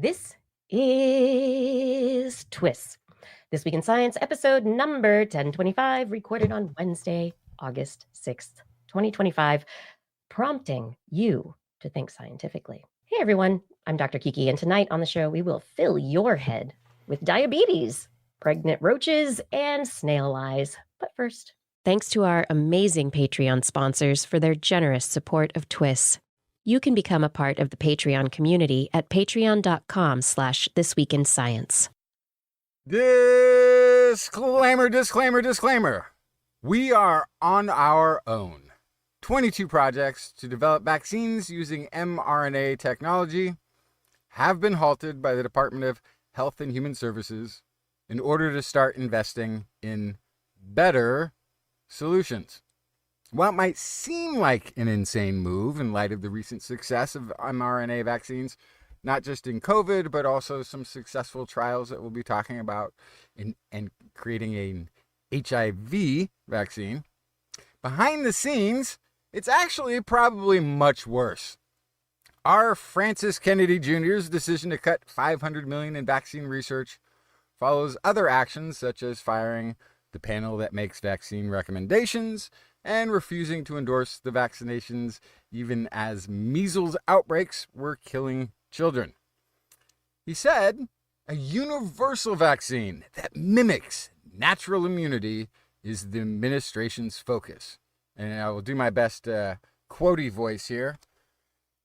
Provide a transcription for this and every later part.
This is TWIS, This Week in Science, episode number 1025, recorded on Wednesday, August 6th, 2025, prompting you to think scientifically. Hey everyone, I'm Dr. Kiki, and tonight on the show, we will fill your head with diabetes, pregnant roaches, and snail eyes. But first, thanks to our amazing Patreon sponsors for their generous support of TWIS. You can become a part of the Patreon community at patreon.com/thisweekinscience. Disclaimer. We are on our own. 22 projects to develop vaccines using mRNA technology have been halted by the Department of Health and Human Services in order to start investing in better solutions. While it might seem like an insane move in light of the recent success of mRNA vaccines, not just in COVID, but also some successful trials that we'll be talking about in creating an HIV vaccine, behind the scenes, it's actually probably much worse. Our Francis Kennedy Jr.'s decision to cut $500 million in vaccine research follows other actions such as firing the panel that makes vaccine recommendations and refusing to endorse the vaccinations even as measles outbreaks were killing children. He said a universal vaccine that mimics natural immunity is the administration's focus. And I will do my best quotey voice here.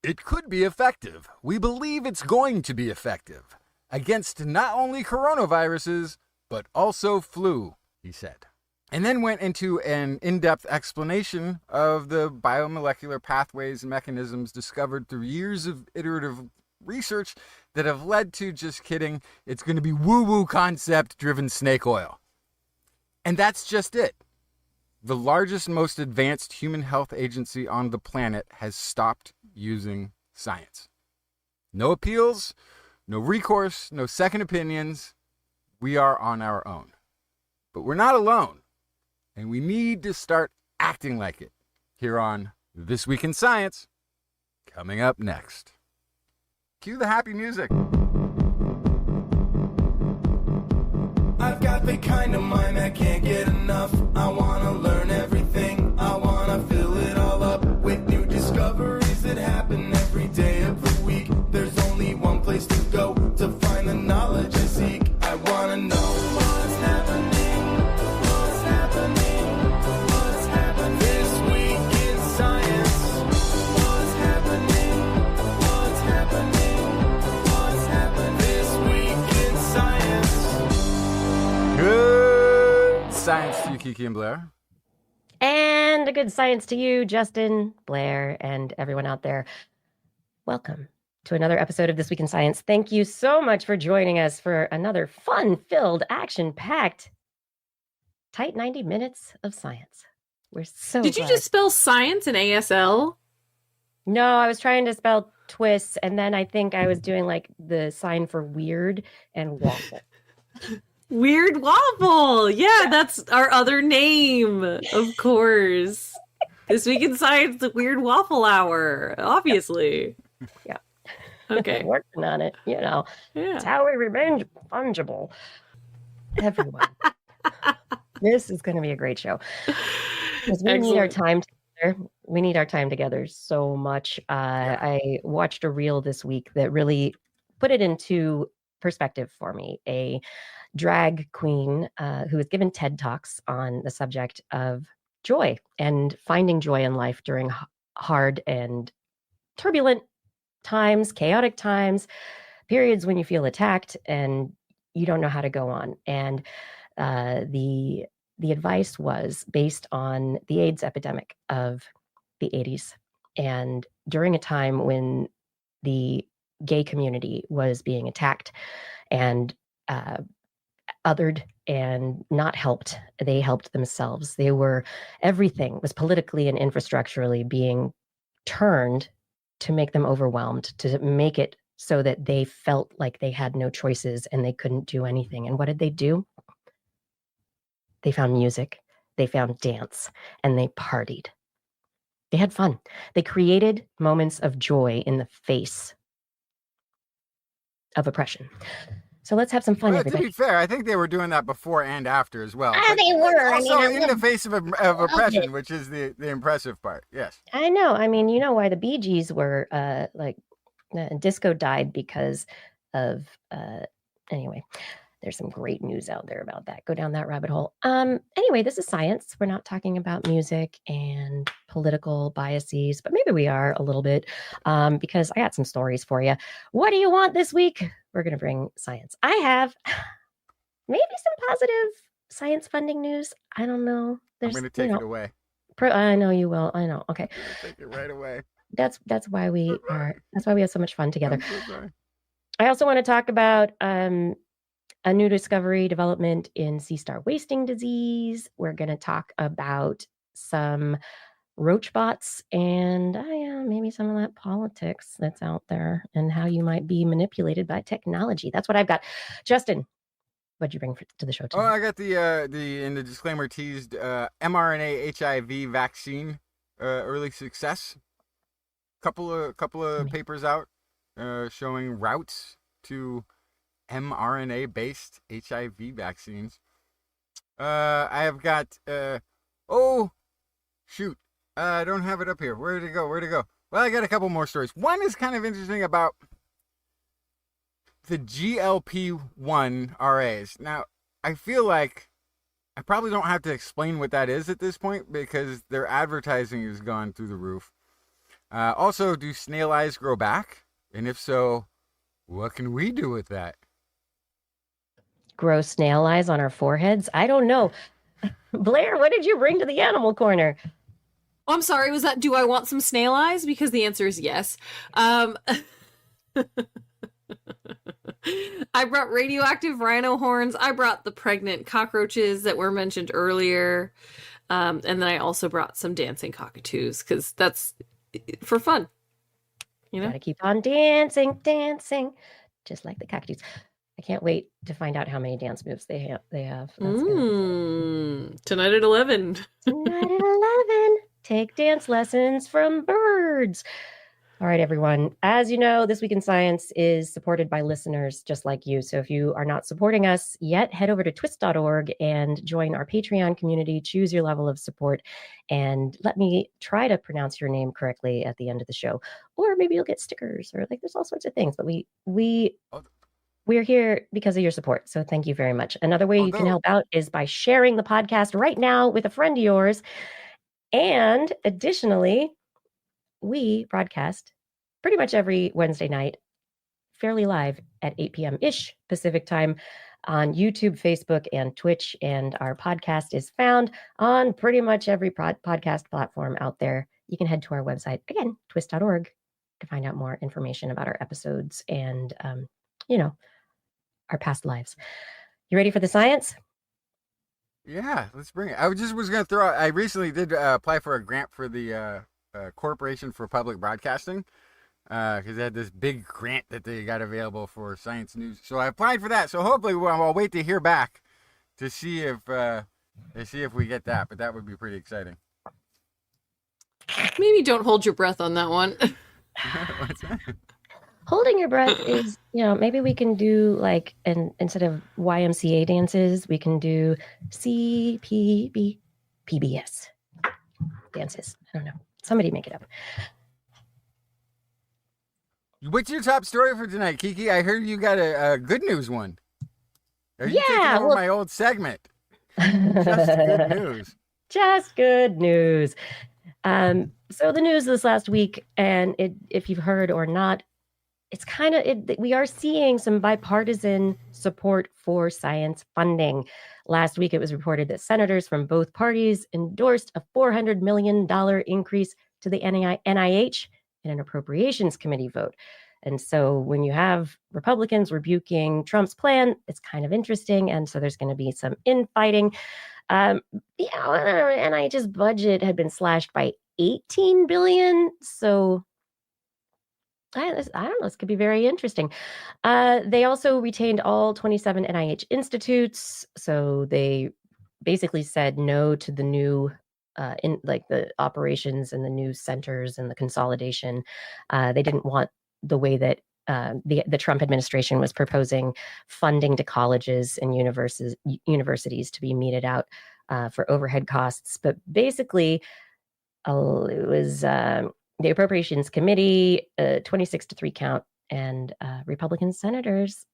It could be effective. We believe it's going to be effective against not only coronaviruses, but also flu, he said. And then went into an in-depth explanation of the biomolecular pathways and mechanisms discovered through years of iterative research that have led to, just kidding, it's going to be woo-woo concept-driven snake oil. And that's just it. The largest, most advanced human health agency on the planet has stopped using science. No appeals, no recourse, no second opinions. We are on our own. But we're not alone. And we need to start acting like it here on This Week in Science, coming up next. Cue the happy music. I've got the kind of mind that can't get enough. I want to learn everything. I want to fill it all up with new discoveries that happen every day of the week. There's only one place to go to find the knowledge I seek. I want to know what's happening. What's happening? What's happening this week in science? What's happening? What's happening? What's happening this week in science? Good science to you, Kiki and Blair. And a good science to you, Justin, Blair, and everyone out there. Welcome to another episode of This Week in Science. Thank you so much for joining us for another fun-filled, action-packed, tight 90 minutes of science. We're so Did you just spell science in ASL? No, I was trying to spell TWIS, and then I think I was doing like the sign for weird and waffle. Weird Waffle. Yeah, that's our other name, of course. This Week in Science, the Weird Waffle Hour, obviously. Yeah. Okay. Working on it, you know. Yeah. It's how we remain fungible. Everyone. This is going to be a great show. Because we need our time together. We need our time together so much. I watched a reel this week that really put it into perspective for me. A drag queen who was given TED Talks on the subject of joy and finding joy in life during hard and turbulent times, chaotic times, periods when you feel attacked and you don't know how to go on. And the advice was based on the AIDS epidemic of the 80s, and during a time when the gay community was being attacked and othered and not helped. They helped themselves. Everything was politically and infrastructurally being turned to make them overwhelmed, to make it so that they felt like they had no choices and they couldn't do anything. And what did they do? They found music, they found dance, and they partied. They had fun. They created moments of joy in the face of oppression. So let's have some fun, Well, to everybody. be fair, I think they were doing that before and after as well. Ah, they were. Also, I mean, in the face of oppression, which is the impressive part. Yes. I know. I mean, you know why the Bee Gees were disco died because of anyway. There's some great news out there about that. Go down that rabbit hole. Anyway, this is science. We're not talking about music and political biases, but maybe we are a little bit because I got some stories for you. What do you want this week? We're going to bring science. I have maybe some positive science funding news. I don't know. I'm going to take it away. I know you will. I know. Okay. I'm going to take it right away. That's why we are. That's why we have so much fun together. I'm so sorry. I also want to talk about a new discovery development in sea star wasting disease. We're going to talk about some roach bots and maybe some of that politics that's out there and how you might be manipulated by technology. That's what I've got. Justin, what'd you bring to the show today? Oh, I got the in the disclaimer teased mRNA HIV vaccine early success. Couple of papers out showing routes to mRNA-based HIV vaccines. I have got oh shoot, I don't have it up here. Where'd it go? Well, I got a couple more stories. One is kind of interesting about the GLP-1 RAs. Now, I feel like I probably don't have to explain what that is at this point because their advertising has gone through the roof. Also, do snail eyes grow back? And if so, what can we do with that? Grow snail eyes on our foreheads? I don't know. Blair, what did you bring to the animal corner? Oh, I'm sorry. Was that, do I want some snail eyes? Because the answer is yes. I brought radioactive rhino horns. I brought the pregnant cockroaches that were mentioned earlier. And then I also brought some dancing cockatoos because that's for fun. You know? Gotta keep on dancing, just like the cockatoos. I can't wait to find out how many dance moves they have. Tonight at 11. Tonight at 11. Take dance lessons from birds. All right, everyone. As you know, This Week in Science is supported by listeners just like you. So if you are not supporting us yet, head over to TWIS.org and join our Patreon community. Choose your level of support and let me try to pronounce your name correctly at the end of the show. Or maybe you'll get stickers or there's all sorts of things. But we're here because of your support. So thank you very much. Another way you can help out is by sharing the podcast right now with a friend of yours. And additionally, we broadcast pretty much every Wednesday night, fairly live at 8 p.m.-ish Pacific time on YouTube, Facebook, and Twitch. And our podcast is found on pretty much every podcast platform out there. You can head to our website, again, twis.org, to find out more information about our episodes and, our past lives. You ready for the science? Yeah, let's bring it. I was going to throw out, I recently did apply for a grant for the Corporation for Public Broadcasting because they had this big grant that they got available for science news. So I applied for that. So hopefully I'll wait to hear back to see if we get that. But that would be pretty exciting. Maybe don't hold your breath on that one. What's that? Holding your breath is, maybe we can do instead of YMCA dances, we can do CPB, PBS dances. I don't know. Somebody make it up. What's your top story for tonight, Kiki? I heard you got a good news one. Are you taking over my old segment? Just good news. Just good news. So the news this last week, and if you've heard or not, it's we are seeing some bipartisan support for science funding. Last week, it was reported that senators from both parties endorsed a $400 million increase to the NIH in an appropriations committee vote. And so when you have Republicans rebuking Trump's plan, it's kind of interesting. And so there's going to be some infighting. NIH's budget had been slashed by $18 billion. So I don't know. This could be very interesting. They also retained all 27 NIH institutes. So they basically said no to the new, the operations and the new centers and the consolidation. They didn't want the way that the Trump administration was proposing funding to colleges and universities to be meted out for overhead costs. But basically, it was the Appropriations Committee, 26-3 count, and Republican senators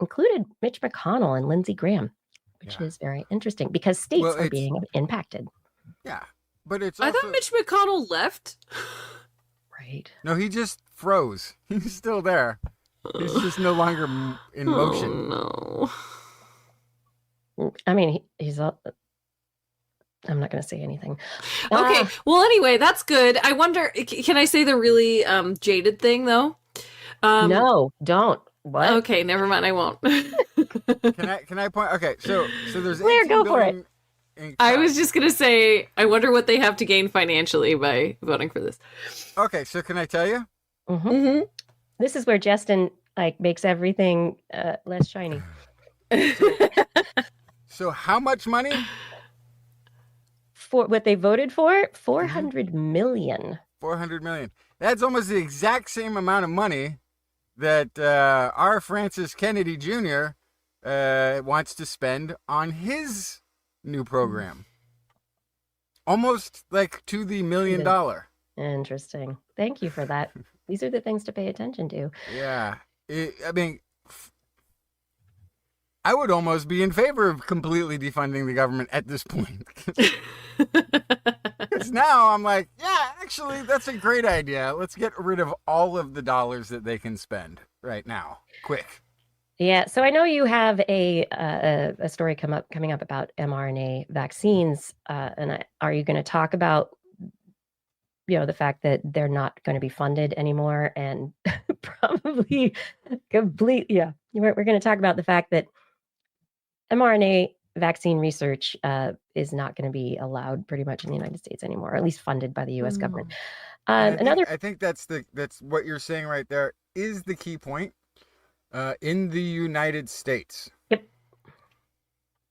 included Mitch McConnell and Lindsey Graham, which is very interesting because states are being impacted. Yeah, but it's also... I thought Mitch McConnell left. Right. No, he just froze. He's still there. He's just no longer in motion. Oh, no. I mean, he's all... I'm not going to say anything. Okay. Well, anyway, that's good. I wonder, can I say the really jaded thing, though? No, don't. What? Okay, never mind. I won't. Can I point? Okay, so there's Claire, go for it. I was just gonna say, I wonder what they have to gain financially by voting for this. Okay, so can I tell you? Mm-hmm. Mm-hmm. This is where Justin makes everything less shiny. So how much money? For what they voted for? $400 million. $400 million. That's almost the exact same amount of money that our Francis Kennedy Jr. Wants to spend on his new program. Almost like to the $1 million. Interesting. Thank you for that. These are the things to pay attention to. Yeah. I mean, I would almost be in favor of completely defunding the government at this point. Because now I'm like, yeah, actually, that's a great idea. Let's get rid of all of the dollars that they can spend right now. Quick. Yeah. So I know you have a story coming up about mRNA vaccines. And are you going to talk about, the fact that they're not going to be funded anymore and probably complete. Yeah. We're going to talk about the fact that mRNA vaccine research is not going to be allowed pretty much in the United States anymore, or at least funded by the U.S. government. I think that's what you're saying right there is the key point in the United States. Yep.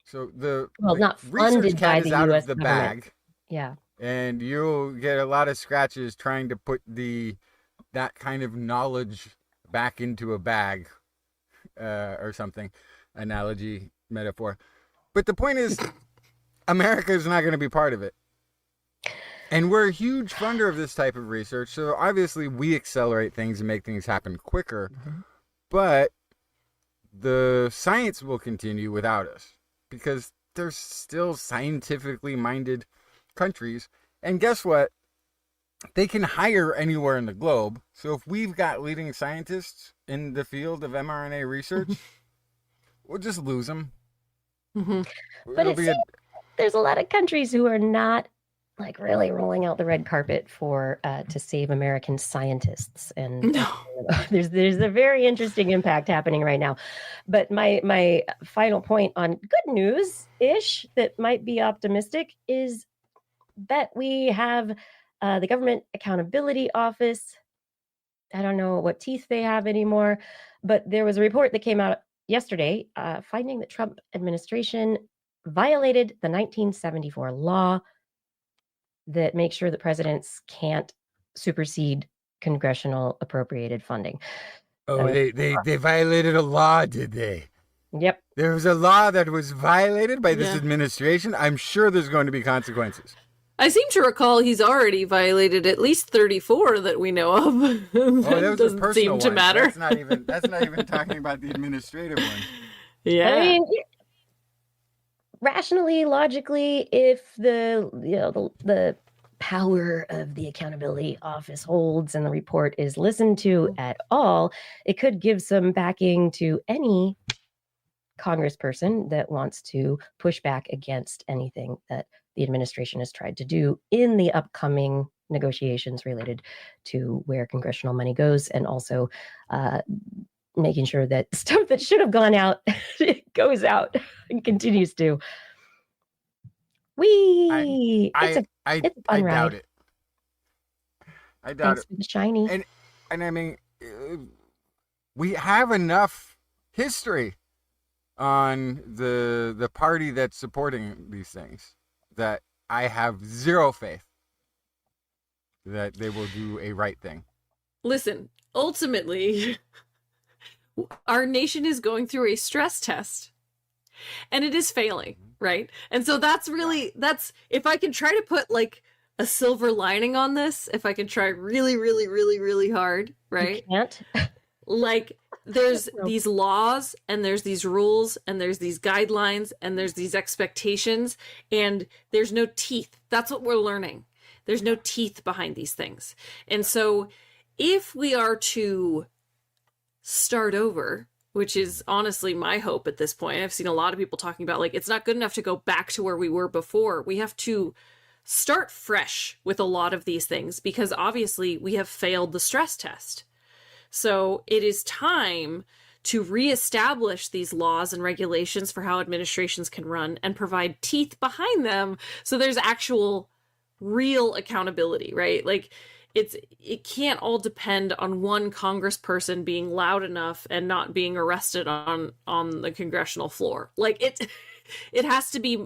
So not funded by the out U.S. of the government. bag. Yeah. And you'll get a lot of scratches trying to put that kind of knowledge back into a bag or something. Analogy, metaphor. But the point is, America is not going to be part of it. And we're a huge funder of this type of research. So obviously we accelerate things and make things happen quicker. Mm-hmm. But the science will continue without us because there's still scientifically minded countries. And guess what? They can hire anywhere in the globe. So if we've got leading scientists in the field of mRNA research, we'll just lose them. Mm-hmm. But there's a lot of countries who are not really rolling out the red carpet for to save American scientists, and there's a very interesting impact happening right now. But my final point on good news ish that might be optimistic is that we have the Government Accountability Office. I don't know what teeth they have anymore, but there was a report that came out yesterday, finding that Trump administration violated the 1974 law that makes sure that presidents can't supersede congressional appropriated funding. Oh, they violated a law, did they? Yep. There was a law that was violated by this administration. I'm sure there's going to be consequences. I seem to recall he's already violated at least 34 that we know of. That doesn't a seem to one. matter. That's not even talking about the administrative one. Yeah. I mean, rationally, logically, if the power of the accountability office holds and the report is listened to at all, it could give some backing to any congressperson that wants to push back against anything that the administration has tried to do in the upcoming negotiations related to where congressional money goes, and also making sure that stuff that should have gone out goes out and continues to. It's a fun ride. Doubt it. I doubt Thanks for the shiny. And I mean, we have enough history on the party that's supporting these things that I have zero faith that they will do a right thing. Listen, ultimately, our nation is going through a stress test and it is failing, right? And so that's if I can try to put like a silver lining on this, if I can try really, really, really, really hard, right? You can't. Like there's No. these laws and there's these rules and there's these guidelines and there's these expectations and there's no teeth. That's what we're learning. There's no teeth behind these things. And so if we are to start over, which is honestly my hope at this point, I've seen a lot of people talking about like, it's not good enough to go back to where we were before. We have to start fresh with a lot of these things because obviously we have failed the stress test. So it is time to reestablish these laws and regulations for how administrations can run and provide teeth behind them so there's actual real accountability, right? Like it can't all depend on one congressperson being loud enough and not being arrested on the congressional floor. Like it has to be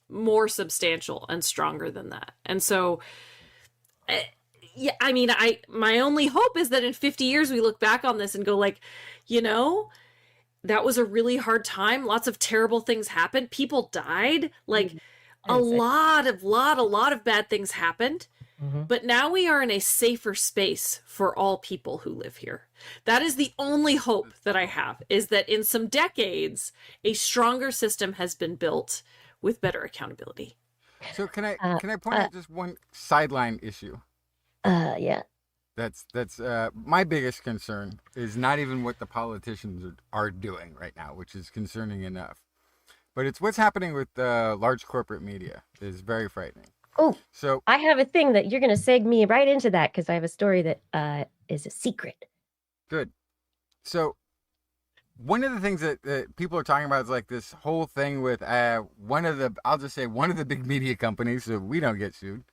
more substantial and stronger than that. And so yeah, I mean, my only hope is that in 50 years we look back on this and go like, you know, that was a really hard time. Lots of terrible things happened. People died. Like a lot of bad things happened. Mm-hmm. But now we are in a safer space for all people who live here. That is the only hope that I have, is that in some decades, a stronger system has been built with better accountability. So can I point out just one sideline issue? Yeah. That's my biggest concern is not even what the politicians are doing right now, which is concerning enough. But it's what's happening with large corporate media is very frightening. Oh, so I have a thing that you're going to seg me right into that because I have a story that is a secret. Good. So one of the things that people are talking about is like this whole thing with one of the big media companies, so we don't get sued,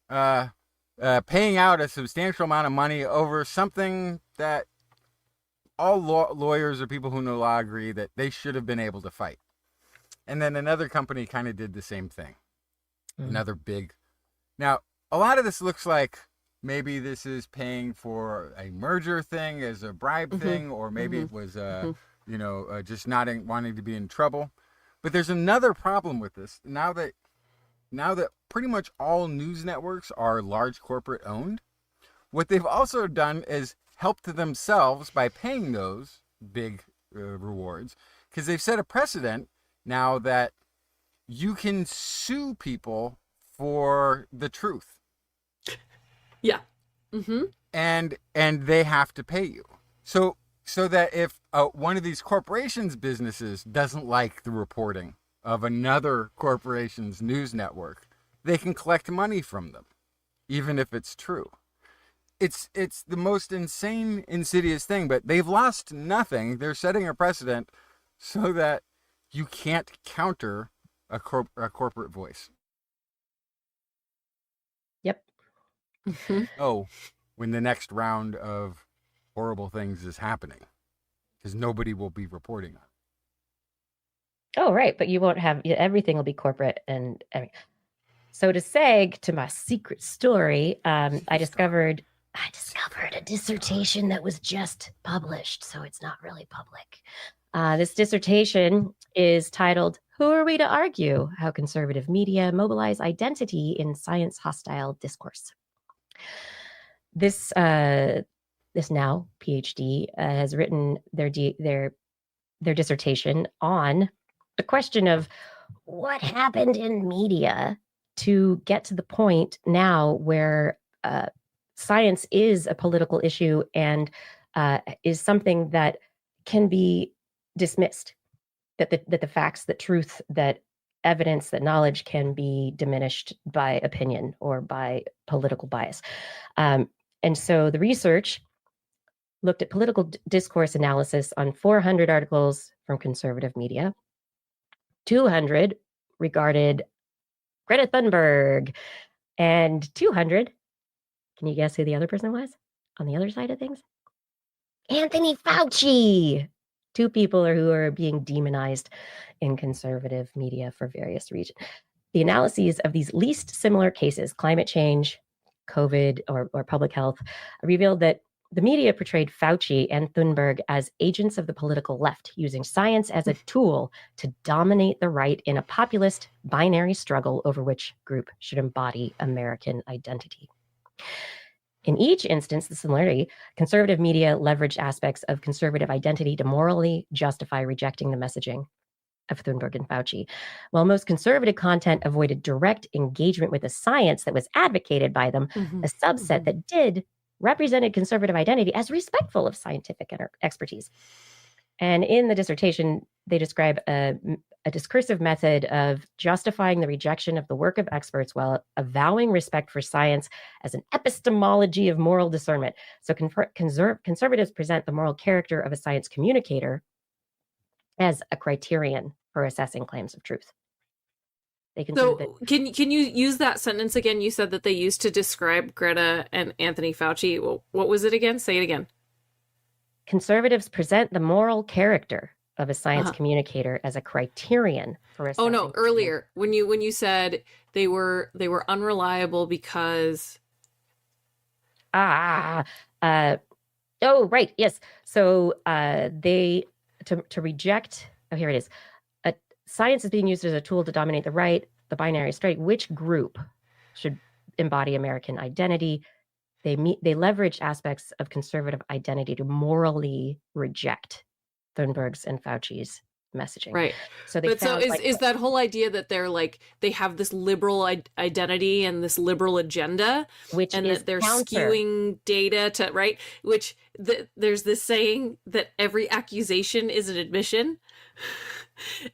paying out a substantial amount of money over something that all lawyers or people who know law agree that they should have been able to fight. And then another company kind of did the same thing. Another big. Now, a lot of this looks like maybe this is paying for a merger thing as a bribe thing, or maybe it was, just not wanting to be in trouble. But there's another problem with this. Now that pretty much all news networks are large corporate owned, what they've also done is helped themselves by paying those big rewards, because they've set a precedent now that you can sue people for the truth. Yeah. Mm-hmm. And they have to pay you. So that if one of these corporations' businesses doesn't like the reporting of another corporation's news network, they can collect money from them, even if it's true. It's the most insane, insidious thing, but they've lost nothing. They're setting a precedent so that you can't counter a corporate voice. Yep. Oh, when the next round of horrible things is happening, because nobody will be reporting on it. Oh, right. But you won't have, everything will be corporate. And so to seg to my secret story, I discovered a dissertation that was just published. So it's not really public. This dissertation is titled, "Who Are We to Argue? How Conservative Media Mobilize Identity in Science Hostile Discourse." This now PhD has written their dissertation on the question of what happened in media to get to the point now where science is a political issue and is something that can be dismissed, that the facts, that truth, that evidence, that knowledge can be diminished by opinion or by political bias. And so the research looked at political discourse analysis on 400 articles from conservative media. 200 regarded Greta Thunberg, and 200, can you guess who the other person was on the other side of things? Anthony Fauci. Two people who are being demonized in conservative media for various reasons. The analyses of these least similar cases, climate change, COVID, or public health, revealed that The media portrayed Fauci and Thunberg as agents of the political left, using science as a tool to dominate the right in a populist binary struggle over which group should embody American identity. In each instance, the similarity, conservative media leveraged aspects of conservative identity to morally justify rejecting the messaging of Thunberg and Fauci. While most conservative content avoided direct engagement with the science that was advocated by them, a subset that did represented conservative identity as respectful of scientific expertise. And in the dissertation, they describe a discursive method of justifying the rejection of the work of experts while avowing respect for science as an epistemology of moral discernment. So conservatives present the moral character of a science communicator as a criterion for assessing claims of truth. So can you use that sentence again? You said that they used to describe Greta and Anthony Fauci. Well, what was it again? Say it again. Conservatives present the moral character of a science communicator as a criterion for assessing. Oh no, earlier when you said they were unreliable because oh right, yes. So they to reject, oh here it is. Science is being used as a tool to dominate the right, the binary straight. Which group should embody American identity? They leverage aspects of conservative identity to morally reject Thunberg's and Fauci's messaging. Right. So is that whole idea that they're like they have this liberal identity and this liberal agenda, and that they're skewing data to right? Which there's this saying that every accusation is an admission.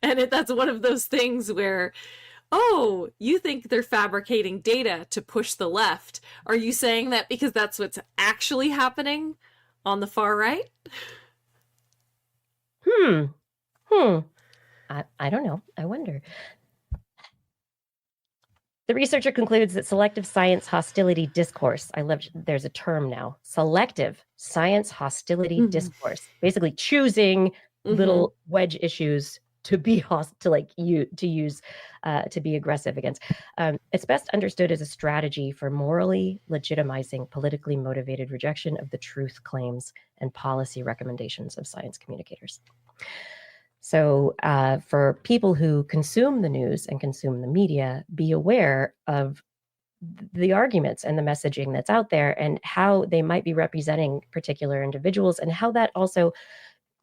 And that's one of those things where, oh, you think they're fabricating data to push the left. Are you saying that because that's what's actually happening on the far right? I don't know. I wonder. The researcher concludes that selective science hostility discourse, there's a term now, selective science hostility discourse, basically choosing little wedge issues to be to use to be aggressive against. It's best understood as a strategy for morally legitimizing politically motivated rejection of the truth claims and policy recommendations of science communicators. So for people who consume the news and consume the media, be aware of the arguments and the messaging that's out there and how they might be representing particular individuals and how that also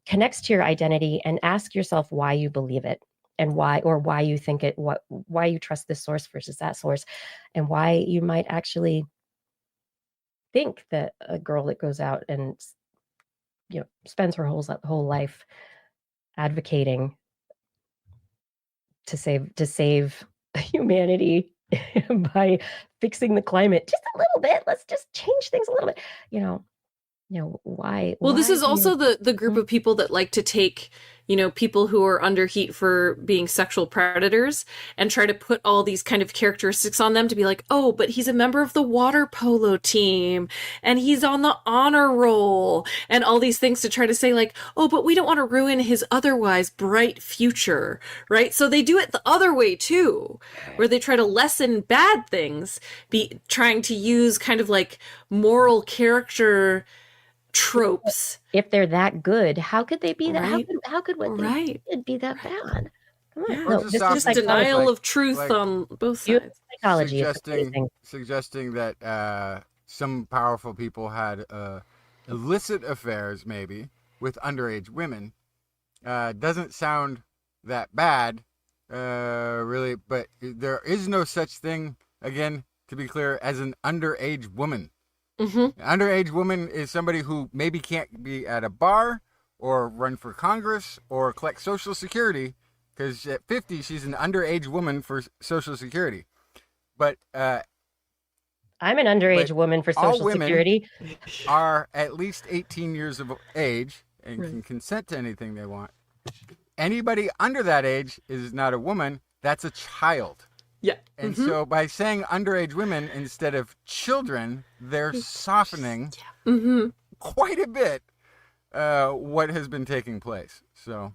connects to your identity, and ask yourself why you believe it and why you think it, why you trust this source versus that source, and why you might actually think that a girl that goes out and spends her whole life advocating to save humanity by fixing the climate just a little bit. Let's just change things a little bit. Why? Well, this is also the group of people that like to take, people who are under heat for being sexual predators and try to put all these kind of characteristics on them to be like, oh, but he's a member of the water polo team and he's on the honor roll and all these things to try to say like, oh, but we don't want to ruin his otherwise bright future, right? So they do it the other way too, where they try to lessen bad things, be trying to use kind of like moral character tropes. If they're that good, how could they be that? Right. How could what they did be that bad? Come on. Yeah. No, This is denial of truth on both sides. Psychology suggesting that some powerful people had illicit affairs, maybe with underage women, doesn't sound that bad, really. But there is no such thing, again, to be clear, as an underage woman. An underage woman is somebody who maybe can't be at a bar or run for Congress or collect Social Security, because at 50 she's an underage woman for Social Security. But I'm an underage woman for Social Security. Are at least 18 years of age and can consent to anything they want. Anybody under that age is not a woman, that's a child. Yeah. And so by saying underage women instead of children, they're softening quite a bit what has been taking place. So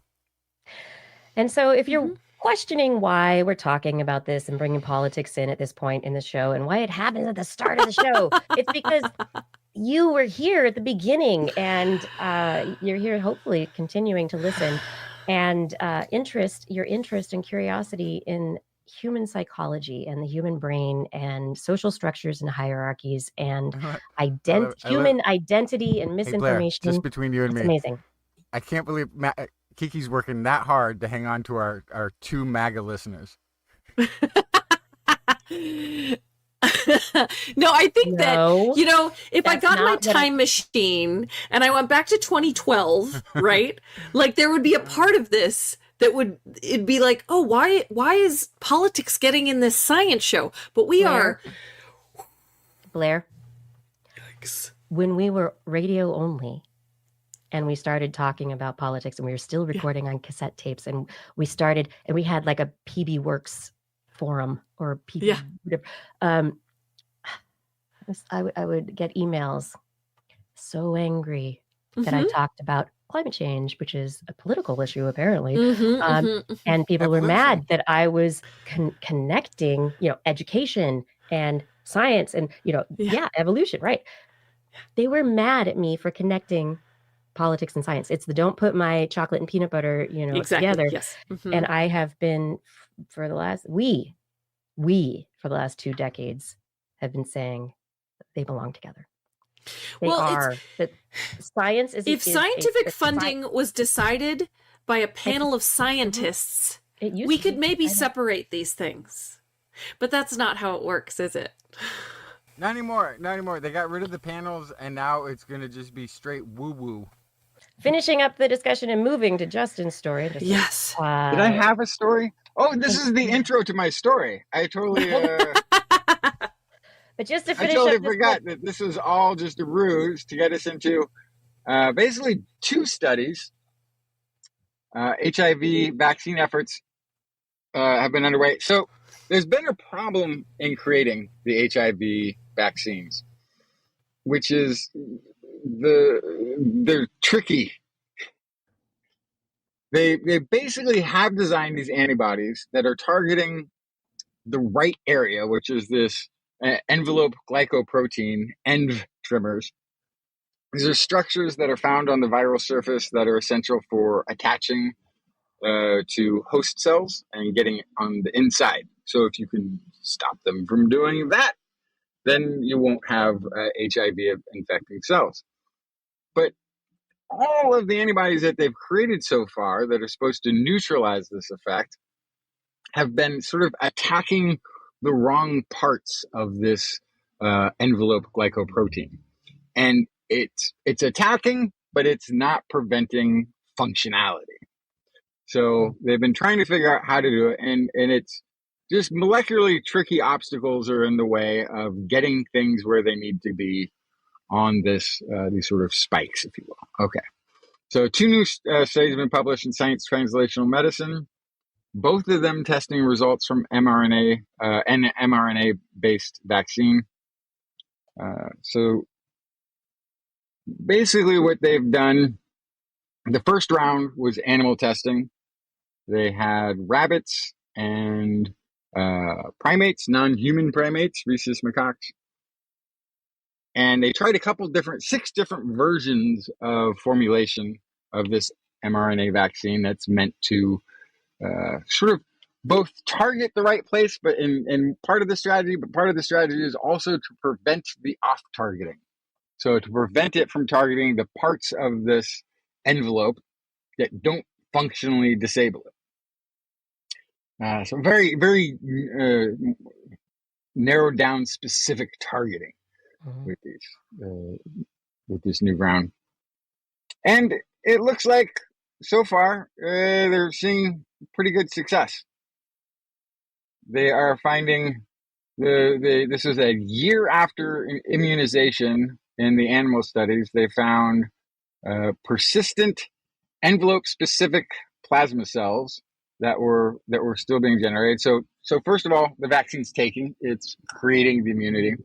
if you're questioning why we're talking about this and bringing politics in at this point in the show and why it happens at the start of the show, it's because you were here at the beginning and you're here hopefully continuing to listen and your interest and curiosity in human psychology and the human brain and social structures and hierarchies and human identity and Hey, Blair, misinformation. just between you and It's me, amazing. I can't believe Kiki's working that hard to hang on to our 2 MAGA listeners. No, I think No, that, if I that's got my not what I- time machine and I went back to 2012, right? Like there would be a part of this that it'd be like, oh, why is politics getting in this science show? But we are. Blair, Yikes. when we were radio only and we started talking about politics and we were still recording on cassette tapes and we had like a PB Works forum or PB, whatever. I would get emails so angry that I talked about climate change, which is a political issue apparently. And people were mad that I was connecting, education and science and, evolution, right? They were mad at me for connecting politics and science. It's the don't put my chocolate and peanut butter, together. Yes. And I have been for the last, we for the last 2 decades have been saying they belong together. They are. That science is. If scientific funding was decided by a panel of scientists, we could maybe separate these things. But that's not how it works, is it? Not anymore. They got rid of the panels, and now it's going to just be straight woo-woo. Finishing up the discussion and moving to Justin's story. Yes. Did I have a story? Oh, this is the intro to my story. I totally... But just to I finish totally up forgot that this was all just a ruse to get us into basically 2 studies. HIV vaccine efforts have been underway. So there's been a problem in creating the HIV vaccines, which is they're tricky. They basically have designed these antibodies that are targeting the right area, which is this envelope glycoprotein, ENV trimers. These are structures that are found on the viral surface that are essential for attaching to host cells and getting on the inside. So if you can stop them from doing that, then you won't have HIV infecting cells. But all of the antibodies that they've created so far that are supposed to neutralize this effect have been sort of attacking the wrong parts of this envelope glycoprotein. And it's attacking, but it's not preventing functionality. So they've been trying to figure out how to do it, and it's just molecularly tricky obstacles are in the way of getting things where they need to be on this these sort of spikes, if you will. Okay. So 2 new studies have been published in Science Translational Medicine, both of them testing results from mRNA and mRNA-based vaccine. So basically what they've done, the first round was animal testing. They had rabbits and primates, non-human primates, rhesus macaques. And they tried 6 different versions of formulation of this mRNA vaccine that's meant to sort of both target the right place, but in part of the strategy, is also to prevent the off-targeting. So to prevent it from targeting the parts of this envelope that don't functionally disable it. So very, very narrowed down specific targeting with this new round. And it looks like so far they're seeing pretty good success. They are finding this was a year after immunization in the animal studies. They found persistent envelope-specific plasma cells that were still being generated. So first of all, the vaccine's taking; it's creating the immunity,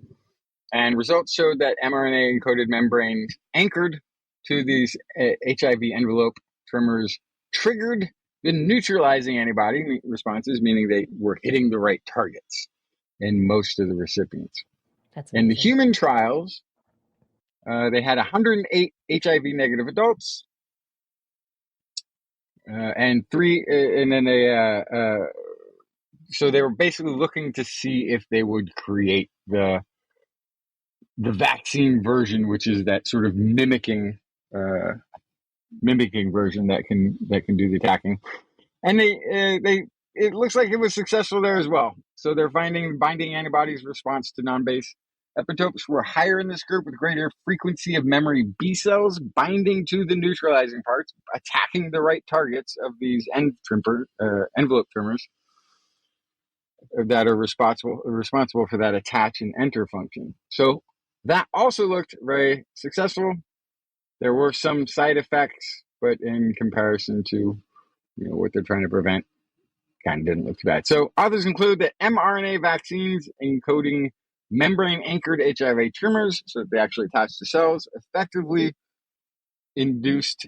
and results showed that mRNA-encoded membranes anchored to these HIV envelope trimmers triggered been neutralizing antibody responses, meaning they were hitting the right targets in most of the recipients. That's In the amazing. human trials, they had 108 HIV negative adults, and then so they were basically looking to see if they would create the vaccine version, which is that sort of mimicking version that can do the attacking. And it looks like it was successful there as well. So they're finding binding antibodies response to non-base epitopes were higher in this group with greater frequency of memory B cells binding to the neutralizing parts, attacking the right targets of these envelope trimmers that are responsible for that attach and enter function. So that also looked very successful. There were some side effects, but in comparison to what they're trying to prevent, kind of didn't look too bad. So authors conclude that mRNA vaccines encoding membrane-anchored HIV trimmers, so that they actually attach to cells, effectively induced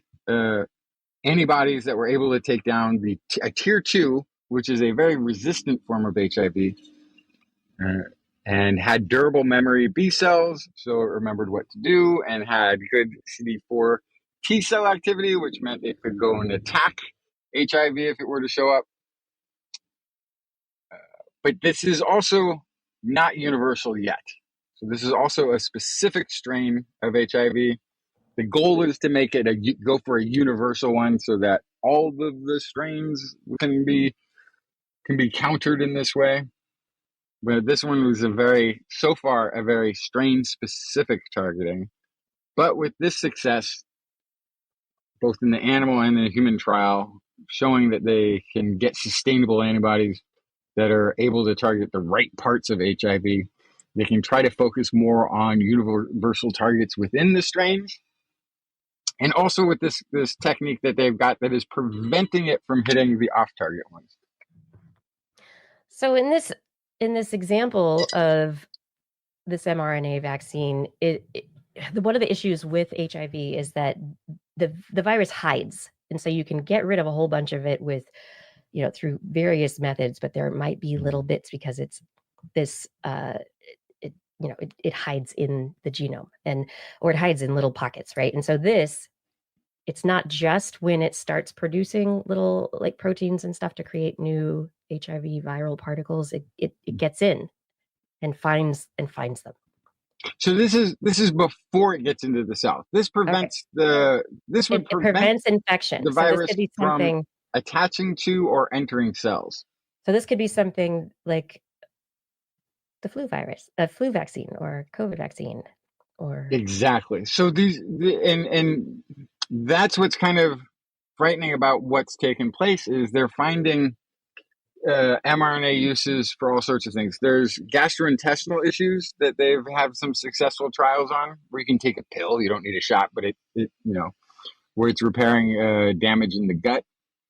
antibodies that were able to take down a tier 2, which is a very resistant form of HIV, and had durable memory B cells, so it remembered what to do, and had good CD4 T cell activity, which meant it could go and attack HIV if it were to show up. But this is also not universal yet. So this is also a specific strain of HIV. The goal is to make it go for a universal one, so that all of the strains can be countered in this way. But this one was so far a very strain specific targeting. But with this success, both in the animal and the human trial, showing that they can get sustainable antibodies that are able to target the right parts of HIV, they can try to focus more on universal targets within the strains. And also with this technique that they've got that is preventing it from hitting the off-target ones. So in this example of this mRNA vaccine, one of the issues with HIV is that the virus hides, and so you can get rid of a whole bunch of it with, through various methods, but there might be little bits because it's this it hides in the genome, or it hides in little pockets, right? And so it's not just when it starts producing little like proteins and stuff to create new HIV viral particles, it gets in and finds them. So this is before it gets into the cell. This prevents it prevents infection. The virus from attaching to or entering cells. So this could be something like the flu virus, a flu vaccine or COVID vaccine, or exactly. So and that's what's kind of frightening about what's taken place is they're finding mRNA uses for all sorts of things. There's gastrointestinal issues that they've had some successful trials on, where you can take a pill. You don't need a shot, but it where it's repairing damage in the gut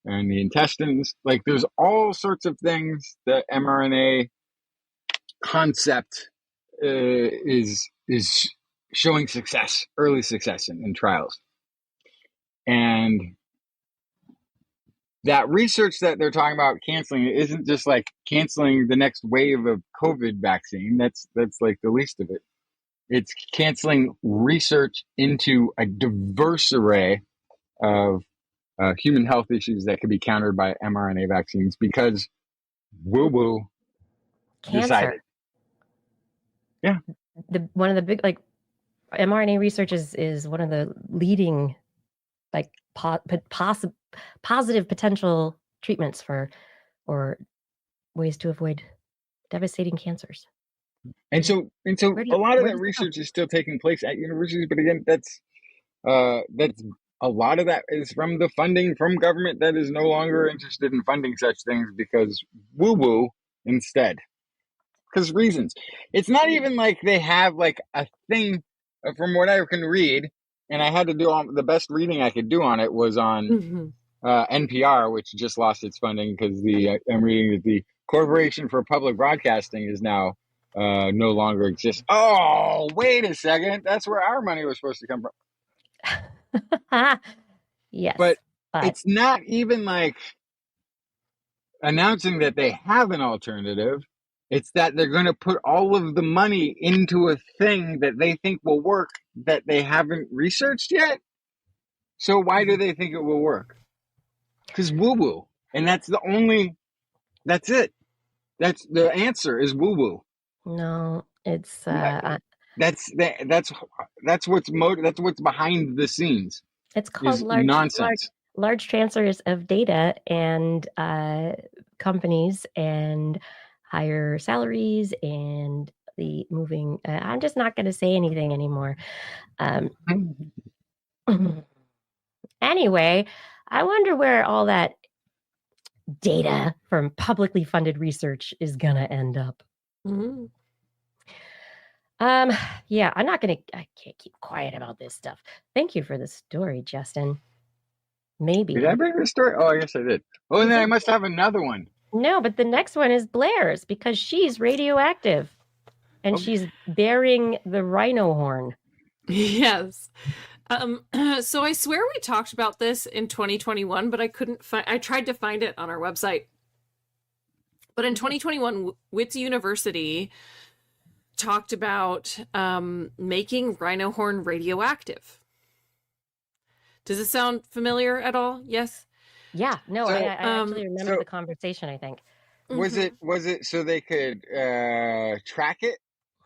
and the intestines. Like there's all sorts of things that mRNA concept is showing early success in trials. And that research that they're talking about canceling isn't just like canceling the next wave of COVID vaccine. That's like the least of it. It's canceling research into a diverse array of human health issues that could be countered by mRNA vaccines because woo-woo decided. Yeah. One of the big mRNA research is one of the leading positive potential treatments or ways to avoid devastating cancers. And so a lot of that research is still taking place at universities, but again, that's a lot of that is from the funding from government that is no longer interested in funding such things because woo-woo instead. Because reasons. It's not even like they have like a thing from what I can read, and I had to do the best reading I could do on it was on NPR, which just lost its funding because I'm reading that the Corporation for Public Broadcasting is now no longer exists. Oh, wait a second. That's where our money was supposed to come from. Yes. But it's not even like announcing that they have an alternative. It's that they're going to put all of the money into a thing that they think will work that they haven't researched yet. So why do they think it will work? Because woo-woo. And that's it. That's the answer is woo-woo. No, it's That's what's behind the scenes. it's called Is nonsense. large transfers of data and companies and higher salaries and the moving. I'm just not going to say anything anymore. Anyway, I wonder where all that data from publicly funded research is going to end up. Mhm. Yeah, I can't keep quiet about this stuff. Thank you for the story, Justin. Maybe. Did I bring the story? Oh, I guess I did. Oh, and You then I did? must have another one. No, but the next one is Blair's because she's radioactive and she's bearing the rhino horn. Yes. So I swear we talked about this in 2021, but I couldn't find. I tried to find it on our website. But in 2021, Wits University talked about making rhino horn radioactive. Does it sound familiar at all? Yes. Yeah, no, So, I actually remember so- the conversation, I think. Was Mm-hmm. it so they could track it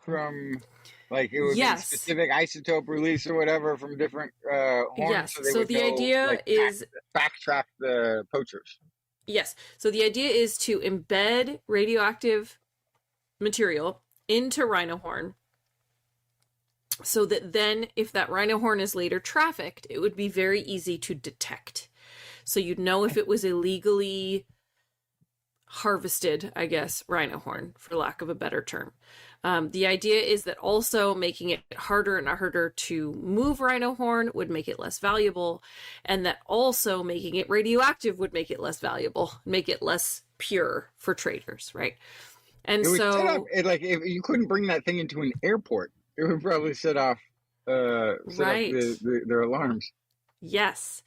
from like it would Yes. be specific isotope release or whatever from different horns? Yes. they So would the know, idea like, is backtrack the poachers. yes. So the idea is to embed radioactive material into rhino horn so that then if that rhino horn is later trafficked, it would be very easy to detect. So you'd know if it was illegally harvested, I guess, rhino horn, for lack of a better term. The idea is that also making it harder and harder to move rhino horn would make it less valuable, and that also making it radioactive would make it less valuable, make it less pure for traders, right? And It would set so, off like if you couldn't bring that thing into an airport, it would probably set off right. their alarms. Yes.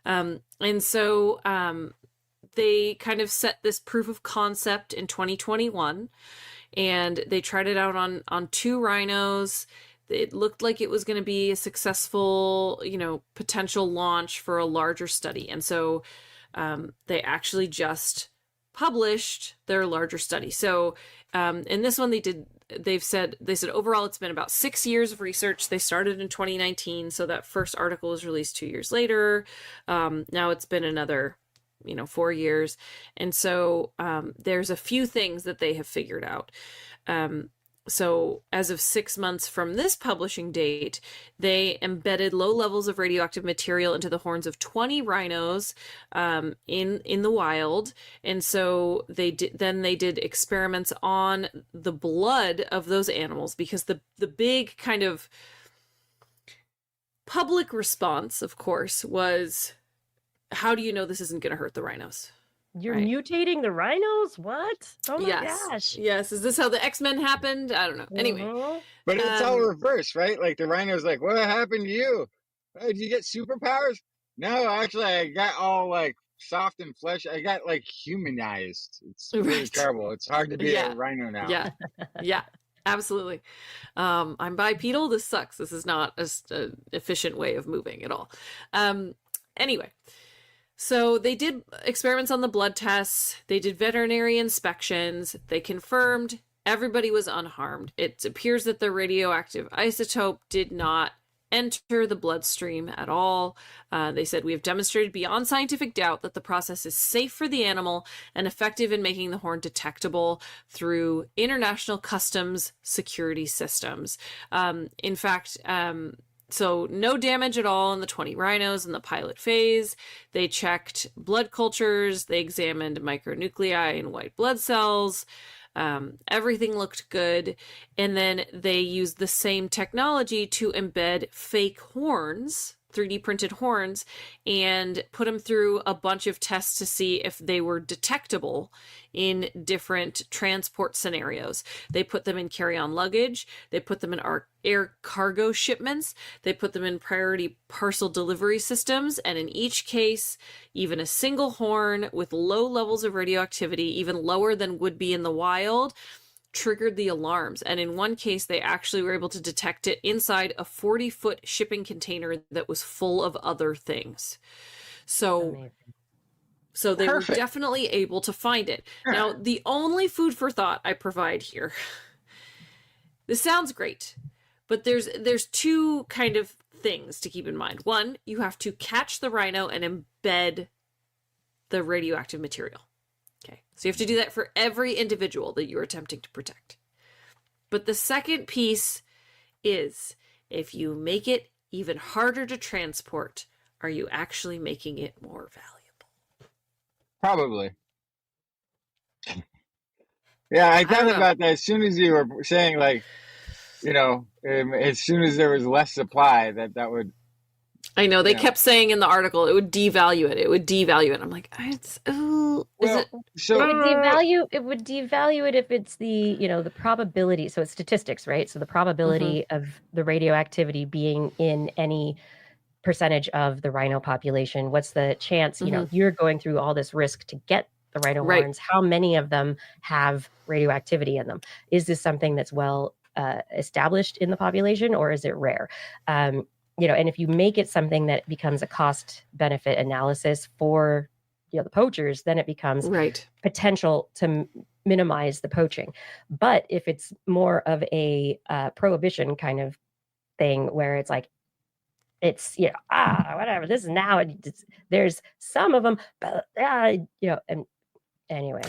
And so they kind of set this proof of concept in 2021, and they tried it out on 2 rhinos. It looked like it was going to be a successful, potential launch for a larger study. And so they actually just published their larger study. So in this one, they said overall it's been about 6 years of research. They started in 2019, so that first article was released 2 years later. Now it's been another 4 years, and so there's a few things that they have figured out. So as of 6 months from this publishing date, they embedded low levels of radioactive material into the horns of 20 rhinos in the wild. And so they did experiments on the blood of those animals, because the big kind of public response, of course, was, how do you know this isn't going to hurt the rhinos? You're Right. mutating the rhinos? What? Oh my gosh. Yes. Is this how the X-Men happened? I don't know. Anyway. Mhm. But it's all reversed, right? Like the rhino's like, what happened to you? Oh, did you get superpowers? No, actually, I got all like soft and flesh. I got like humanized. It's really Right. terrible. It's hard to be Yeah. a rhino now. Yeah. Yeah. Absolutely. I'm bipedal. This sucks. This is not an efficient way of moving at all. Anyway. So they did experiments on the blood tests. They did veterinary inspections. They confirmed everybody was unharmed. It appears that the radioactive isotope did not enter the bloodstream at all. They said, we have demonstrated beyond scientific doubt that the process is safe for the animal and effective in making the horn detectable through international customs security systems. In fact, so no damage at all in the 20 rhinos in the pilot phase. They checked blood cultures. They examined micronuclei in white blood cells. Everything looked good. And then they used the same technology to embed fake horns 3D printed horns and put them through a bunch of tests to see if they were detectable in different transport scenarios. They put them in carry-on luggage, they put them in air cargo shipments, they put them in priority parcel delivery systems, and in each case, even a single horn with low levels of radioactivity, even lower than would be in the wild, triggered the alarms. And in one case, they actually were able to detect it inside a 40-foot shipping container that was full of other things. So they Perfect. were definitely able to find it. Yeah. Now, the only food for thought I provide here, this sounds great, but there's two kind of things to keep in mind. One, you have to catch the rhino and embed the radioactive material. Okay, so you have to do that for every individual that you're attempting to protect. But the second piece is, if you make it even harder to transport, are you actually making it more valuable? Probably. Yeah, I thought about that as soon as you were saying, like, you know, as soon as there was less supply, that would. I know, they kept saying in the article, it would devalue it. It would devalue it. I'm like, Well, so it would devalue it if it's the probability. So it's statistics, right? So the probability of the radioactivity being in any percentage of the rhino population. What's the chance, you're going through all this risk to get the rhino horns. How many of them have radioactivity in them? Is this something that's well established in the population, or is it rare? And if you make it something that becomes a cost benefit analysis for the poachers, then it becomes potential to minimize the poaching. But if it's more of a prohibition kind of thing where it's like, it's whatever, this is now there's some of them, but and anyway.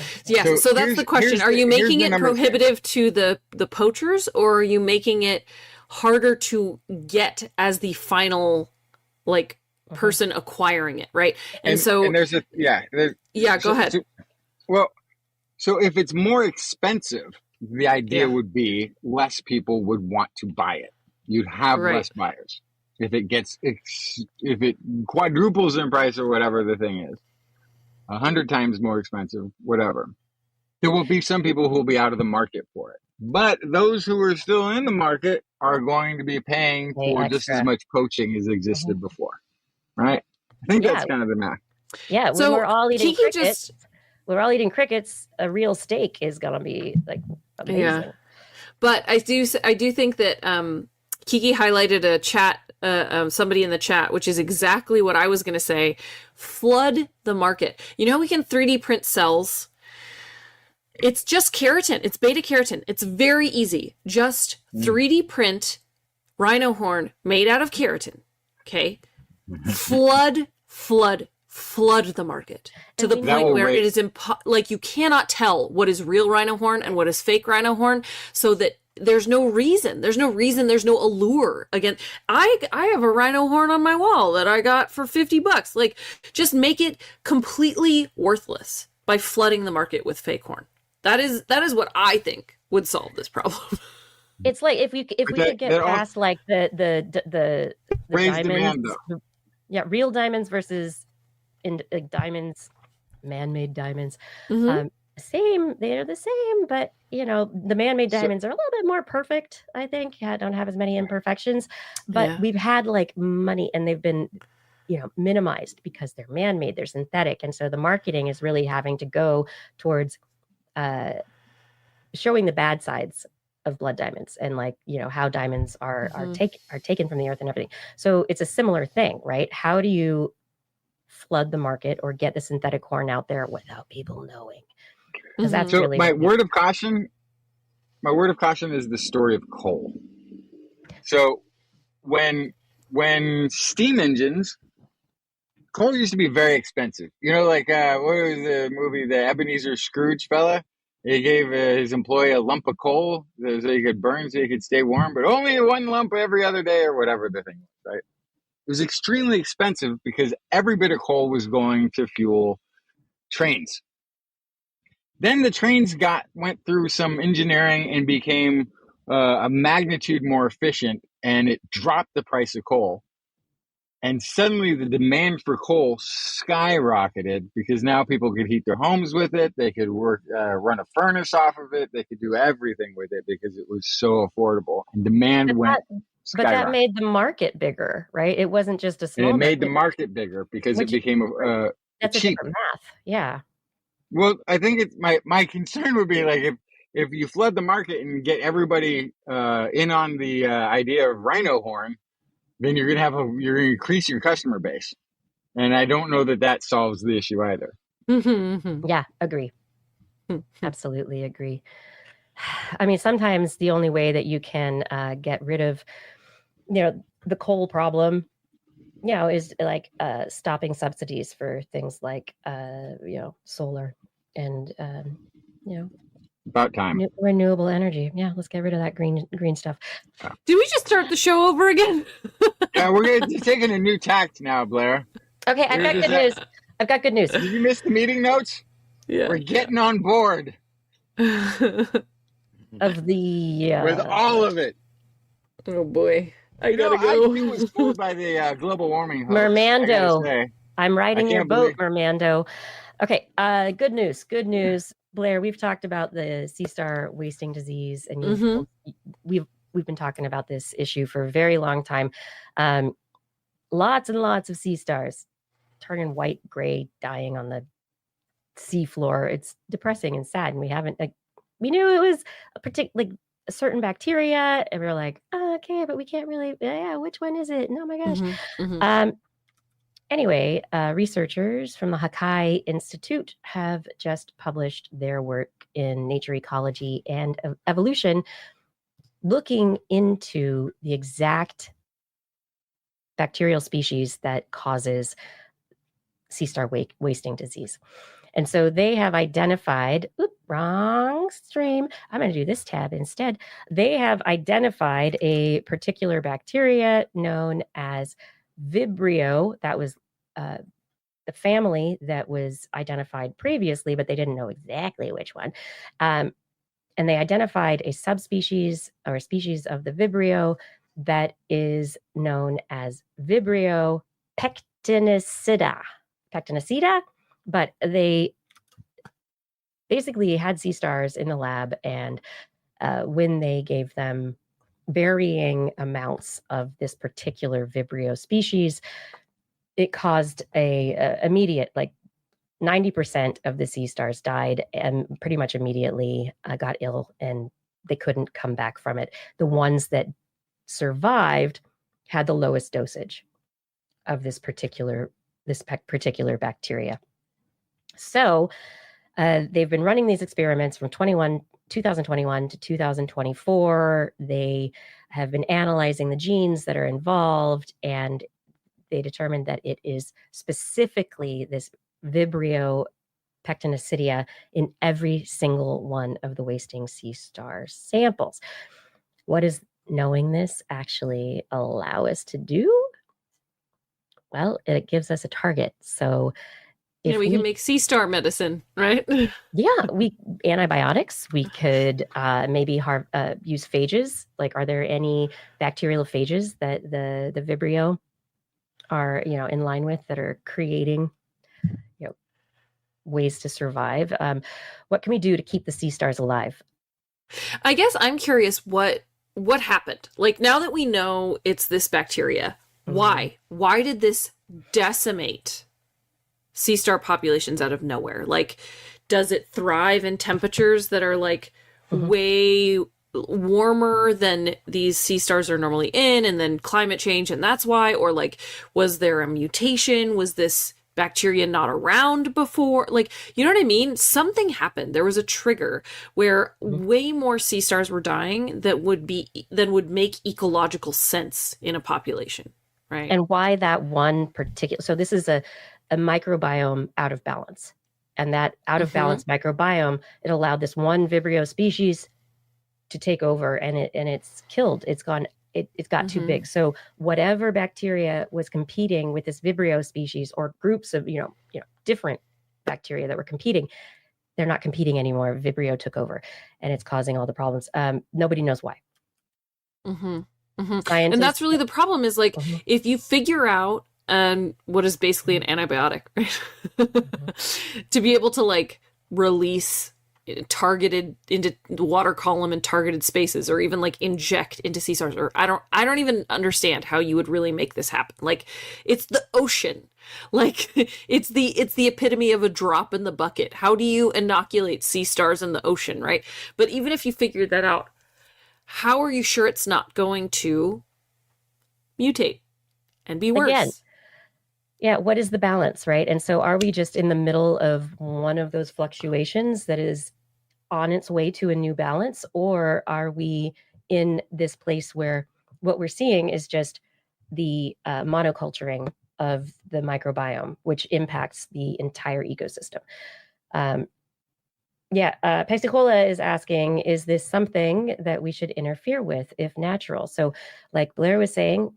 So that's the question. Are you making it prohibitive to the poachers, or are you making it harder to get as the final person acquiring it, right? And there's go ahead. So if it's more expensive, the idea would be less people would want to buy it. You'd have less buyers. If it quadruples in price or whatever the thing is, 100 times more expensive, whatever, there will be some people who will be out of the market for it. But those who are still in the market are going to be paying for just as much poaching as existed before, right? I think that's kind of the math. Yeah, when we're all eating crickets. We're all eating crickets. A real steak is gonna be amazing. Yeah. But I do think that Kiki highlighted a chat, somebody in the chat, which is exactly what I was going to say. Flood the market. We can 3D print cells. It's just keratin. It's beta keratin. It's very easy. Just 3D print rhino horn made out of keratin. Okay. Flood the market to the point where it is you cannot tell what is real rhino horn and what is fake rhino horn, so that there's no reason, there's no allure. Again, I have a rhino horn on my wall that I got for $50. Just make it completely worthless by flooding the market with fake horn. That is what I think would solve this problem. It's like if we could get past the diamonds, real diamonds versus diamonds, man-made diamonds. They're the same, but the man-made diamonds are a little bit more perfect, I think. Don't have as many imperfections, but we've had money, and they've been minimized because they're man-made, they're synthetic, and so the marketing is really having to go towards showing the bad sides of blood diamonds, and how diamonds are taken from the earth and everything. So it's a similar thing, right? How do you flood the market or get the synthetic horn out there without people knowing? Because that's really my word of caution is the story of coal. So when steam engines, coal used to be very expensive. What was the movie, the Ebenezer Scrooge fella? He gave his employee a lump of coal so he could burn, so he could stay warm, but only one lump every other day, or whatever the thing was, right? It was extremely expensive because every bit of coal was going to fuel trains. Then the trains went through some engineering and became a magnitude more efficient, and it dropped the price of coal. And suddenly the demand for coal skyrocketed because now people could heat their homes with it. They could run a furnace off of it. They could do everything with it because it was so affordable. And demand went But that skyrocketed. made the market bigger, right? It wasn't just a small And it made the market. market bigger because Which it became That's a cheap. different math. Yeah. Well, I think it's my concern would be like if you flood the market and get everybody in on the idea of rhino horn, then you're gonna increase your customer base, and I don't know that solves the issue either. Yeah, agree. Absolutely agree. I mean, sometimes the only way that you can get rid of, the coal problem, is like stopping subsidies for things like, solar and, About time. renewable energy. Yeah, let's get rid of that green stuff. Did we just start the show over again? Yeah, we're taking a new tact now, Blair. Okay, I've got good news. I've got good news. Did you miss the meeting notes? Yeah. We're getting on board Of the with all of it. Oh boy. I I gotta too was go. fooled by the global warming hoax, I Mermando. gotta say. I'm riding I your can't boat, believe- Mermando. Okay, good news. Good news. Blair, we've talked about the sea star wasting disease, and we've been talking about this issue for a very long time. Lots and lots of sea stars turning white, gray, dying on the seafloor. It's depressing and sad, and we knew it was a certain bacteria, and we were like, oh, okay, but we can't really, which one is it? Oh my gosh. Anyway, researchers from the Hakai Institute have just published their work in Nature Ecology and Evolution, looking into the exact bacterial species that causes sea star wasting disease. And so they have identified, wrong stream. I'm going to do this tab instead. They have identified a particular bacteria known as Vibrio. That was the family that was identified previously, but they didn't know exactly which one. And they identified a subspecies or a species of the Vibrio that is known as Vibrio pectinacida. But they basically had sea stars in the lab, and when they gave them varying amounts of this particular Vibrio species, it caused a immediate, 90% of the sea stars died and pretty much immediately got ill, and they couldn't come back from it. The ones that survived had the lowest dosage of this particular bacteria. So they've been running these experiments from 2021 to 2024. They have been analyzing the genes that are involved, and they determined that it is specifically this Vibrio pectinacida in every single one of the wasting sea star samples. What does knowing this actually allow us to do? Well, it gives us a target. So we can make sea star medicine, right? Yeah, antibiotics. We could maybe use phages. Are there any bacterial phages that the Vibrio are in line with that are creating ways to survive? What can we do to keep the sea stars alive? I guess I'm curious what happened. Now that we know it's this bacteria, why did this decimate sea star populations out of nowhere? Does it thrive in temperatures that are way warmer than these sea stars are normally in, and then climate change, and that's why? Or was there a mutation? Was this bacteria not around before? You know what I mean? Something happened. There was a trigger where way more sea stars were dying that would make ecological sense in a population, right? And why that one particular? So this is a microbiome out of balance, and that out of balance microbiome, it allowed this one Vibrio species to take over, and it's killed. It's gone. It's got too big. So whatever bacteria was competing with this Vibrio species, or groups of different bacteria that were competing, they're not competing anymore. Vibrio took over, and it's causing all the problems. Nobody knows why. And that's really the problem. Is if you figure out what is basically an antibiotic, right? To be able to like release targeted into the water column in targeted spaces, or even like inject into sea stars, or I don't even understand how you would really make this happen. Like, it's the ocean. Like, it's the epitome of a drop in the bucket. How do you inoculate sea stars in the ocean, right? But even if you figured that out, how are you sure it's not going to mutate and be worse? Again, yeah, what is the balance, right? And so are we just in the middle of one of those fluctuations that is on its way to a new balance, or are we in this place where what we're seeing is just the monoculturing of the microbiome, which impacts the entire ecosystem? Pesticola is asking, is this something that we should interfere with if natural? So like Blair was saying,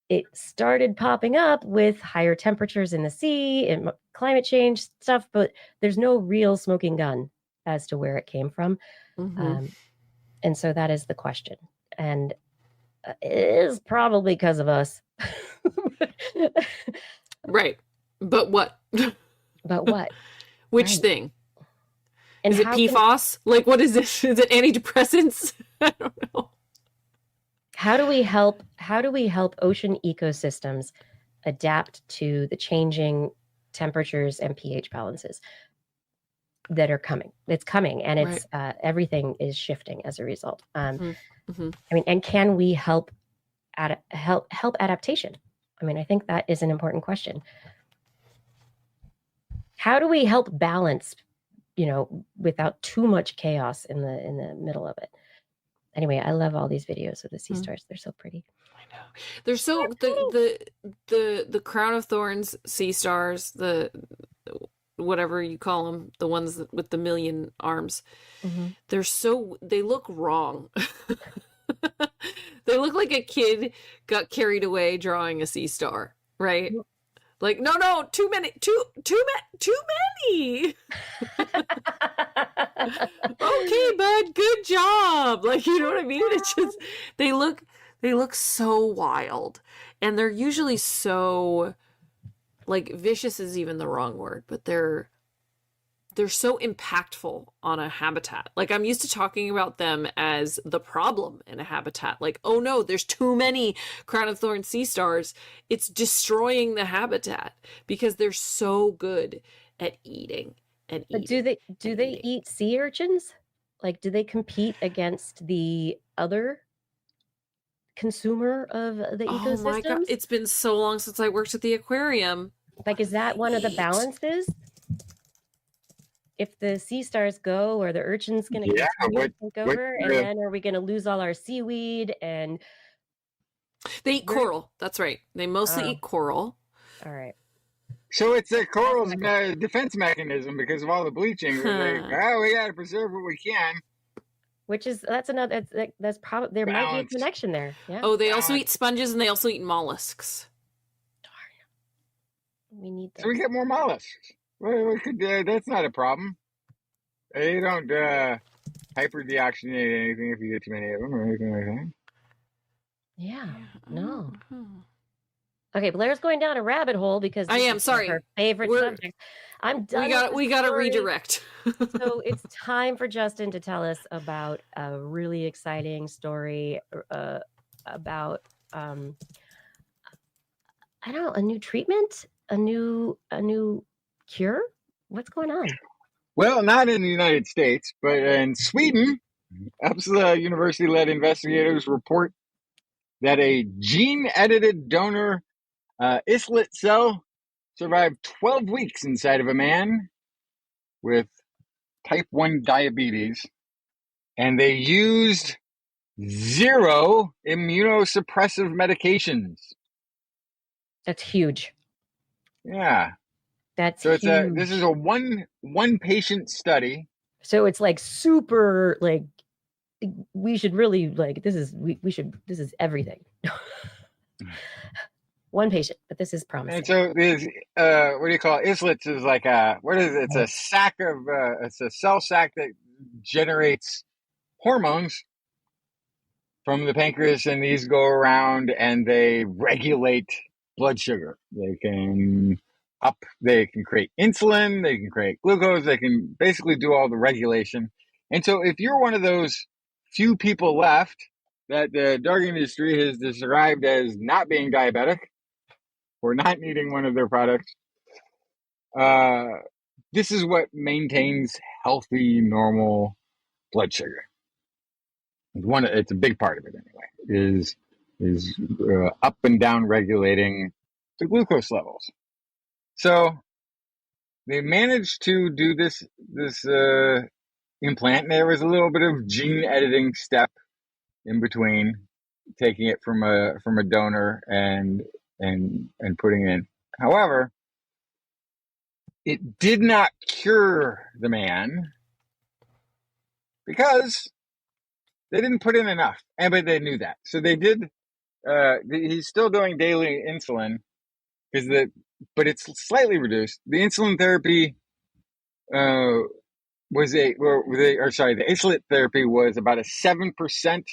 it started popping up with higher temperatures in the sea and climate change stuff, but there's no real smoking gun as to where it came from. And so that is the question. And it is probably because of us. Right. But what? But what? Which Right. thing? And is it PFAS? Like, what is this? Is it antidepressants? I don't know. How do we help ocean ecosystems adapt to the changing temperatures and pH balances that are coming? It's coming, and it's everything is shifting as a result. I mean, and can we help adaptation? I mean, I think that is an important question. How do we help balance, without too much chaos in the middle of it? Anyway, I love all these videos of the sea stars. They're so pretty. I know. They're so the crown of thorns sea stars, the whatever you call them, the ones with the million arms. They look wrong. They look like a kid got carried away drawing a sea star, right? Like, no, too many. Okay, bud, good job. Like, you know what I mean? It's just they look so wild, and they're usually so, like, vicious is even the wrong word, but they're so impactful on a habitat. Like, I'm used to talking about them as the problem in a habitat. Like, oh no, there's too many crown of thorns sea stars. It's destroying the habitat because they're so good at eating. But do they eat sea urchins? Like, do they compete against the other consumer of the ecosystem? Oh my God, it's been so long since I worked at the aquarium. Like, is that one of the balances? If the sea stars go, or the urchins going to continue to take over, and then are we going to lose all our seaweed? And they eat coral. That's right. They mostly eat coral. All right. So it's a coral's defense mechanism because of all the bleaching. They're like, we got to preserve what we can. That's another. That's probably there might be a connection there. Yeah. Oh, they also eat sponges, and they also eat mollusks. Darn. We need them. So we get more mollusks. We could. That's not a problem. You don't hyperdeoxygenate anything if you get too many of them or anything like that. Yeah. No. Okay, Blair's going down a rabbit hole because I am sorry. Her favorite subject. I'm done. We got to redirect. So it's time for Justin to tell us about a really exciting story about I don't know, a new treatment, a new cure. What's going on? Well, not in the United States, but in Sweden, Uppsala University-led investigators report that a gene-edited donor islet cell survived 12 weeks inside of a man with type 1 diabetes, and they used 0 immunosuppressive medications. That's huge. Yeah. That's so. Huge. This is a one patient study. So it's like super like we should really like this is this is everything. One patient, but this is promising. And so these what do you call it? Islets is like it's a sac of it's a cell sac that generates hormones from the pancreas, and these go around and they regulate blood sugar. They can create insulin, they can create glucose, they can basically do all the regulation. And so if you're one of those few people left that the dog industry has described as not being diabetic or not needing one of their products, this is what maintains healthy, normal blood sugar. It's a big part of it anyway, is up and down regulating the glucose levels. So they managed to do this implant, and there was a little bit of gene editing step in between, taking it from a donor and putting it in. However, it did not cure the man because they didn't put in enough, but they knew that. So they did. He's still doing daily insulin but it's slightly reduced. The insulin therapy the insulin therapy was about a 7%